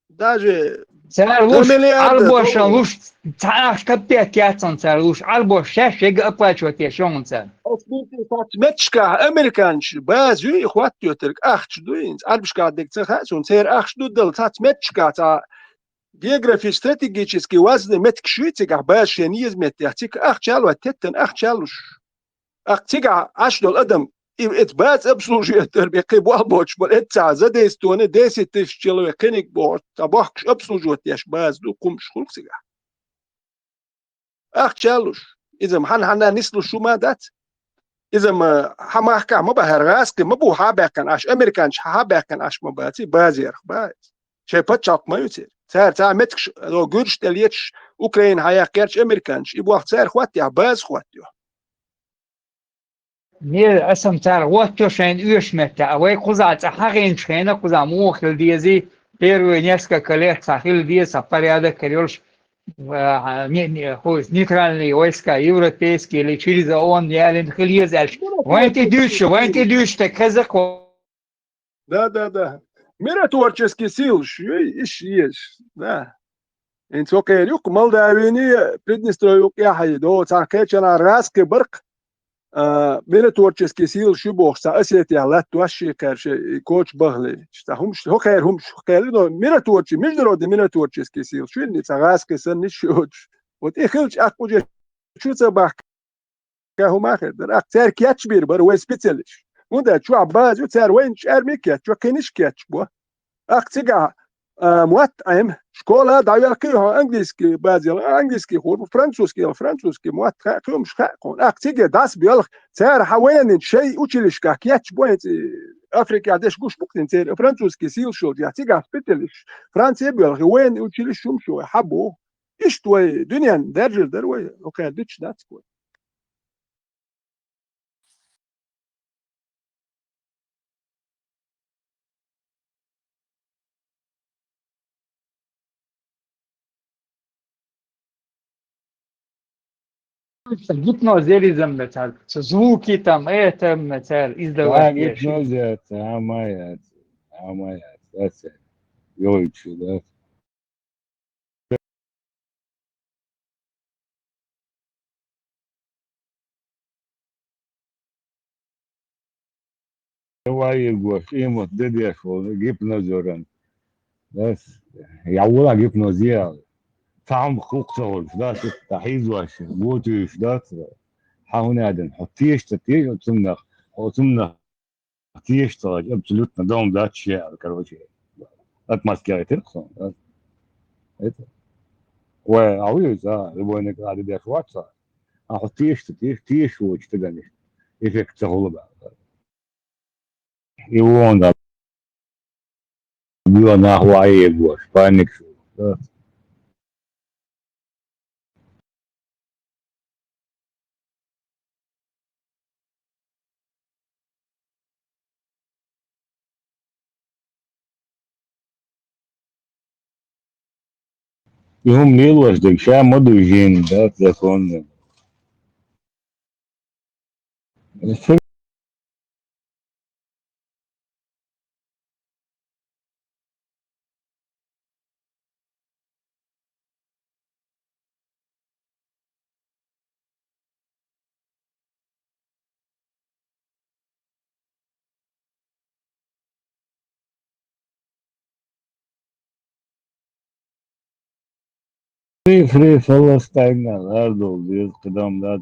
داجي سالوش البوش لوش تعرف كبيت ياتن سالوش البوش شاش يجي ابلاتشوت يشون سال متشكا امريكان بازي خواتيو ترك اخشدوين البش قاعد تخاسون سير اخشدو دل تات متشكا تا جيوغرافي استراتيجيتسكي وزن متكشويتك باش ينيز متياتيك اخشالو تتن اخشالوش اختيغا اشدول ادم اتباز ابسلوجي التربية بوالبوش بل اتسع زديستوني ديسي تشتلو يقينيك بوش تباحكش ابسلوجوت ياش باز دو قمش خلق سيغا أخشالوش إذا حنا نسلو شو ما دات إذا ما حماحكا ما بهرغاسك ما بو حابكن أش أمريكانش حابكن أش ما باتي بازير باز شيء بتشاق ما يصير سار متكش لو جورش تليتش أوكرين هيا كيرش أمريكانش يبغى سار خواتي باز خواتي نيل اسم تار واتو شين يشمتا اوي قزات حقين شينا قزا موخل ديزي первый несколько лет сахил диеса порядок корёж нейтральные войска европейские или через ООН ялин хилизаш ванти дюш так казак да миротворческие силы иш да انت اوكي يوك молдавини приднестровье я хайдо цакечана раске برق ميلتورческие силы шубохса осетия латваши карше коч бахли штахум что херхум херно миротворчи международные миротворческие силы швильница раске сан ничуть вот их хилч акuje чуца бах кахумахер да актер кяч бир бар вой специалист وندا شو عباز وتسار وين ارميكيا شو كينش كياتش بو اكتيغا مطعم شكولا دايركيها انجليزكي بازيل انجليزكي خور فرانسوسكي موات كلهم شكون اكتيغا داس بيلخ تسار حوالين شيء وتشيلشكا كياتش بوينت افريقيا داش كوش بوكتين تسار فرانسوسكي سيل شو يعتيغا سبيتلش فرنسا بيلخ وين وتشيلش شو حبو ايش توي دنيا درجل دروي اوكي ديتش داتس كويس гипнозеризм метал звуки там это метал издавать гипнозер амаят это ёлчу да Давай гош имот дедешол гипнозерен das يعوضها جبنوزيا طعم خوقتول ده تحيز واش بوتيش ده حاونا دن حطيش تتيش وتمنا حطيش تاج ابسولوتنا دوم ده شيء كروشي اتماسكيا ترخصون это وعويز يبغى قاعد يدير واتساب حطيش تيش وش تغني ايفكت تغلب يوون ده بيو نحواي гош паник يوم ميلوش دك شا مدوجين да законно Free Palestine nerede oluyor? Kıdam da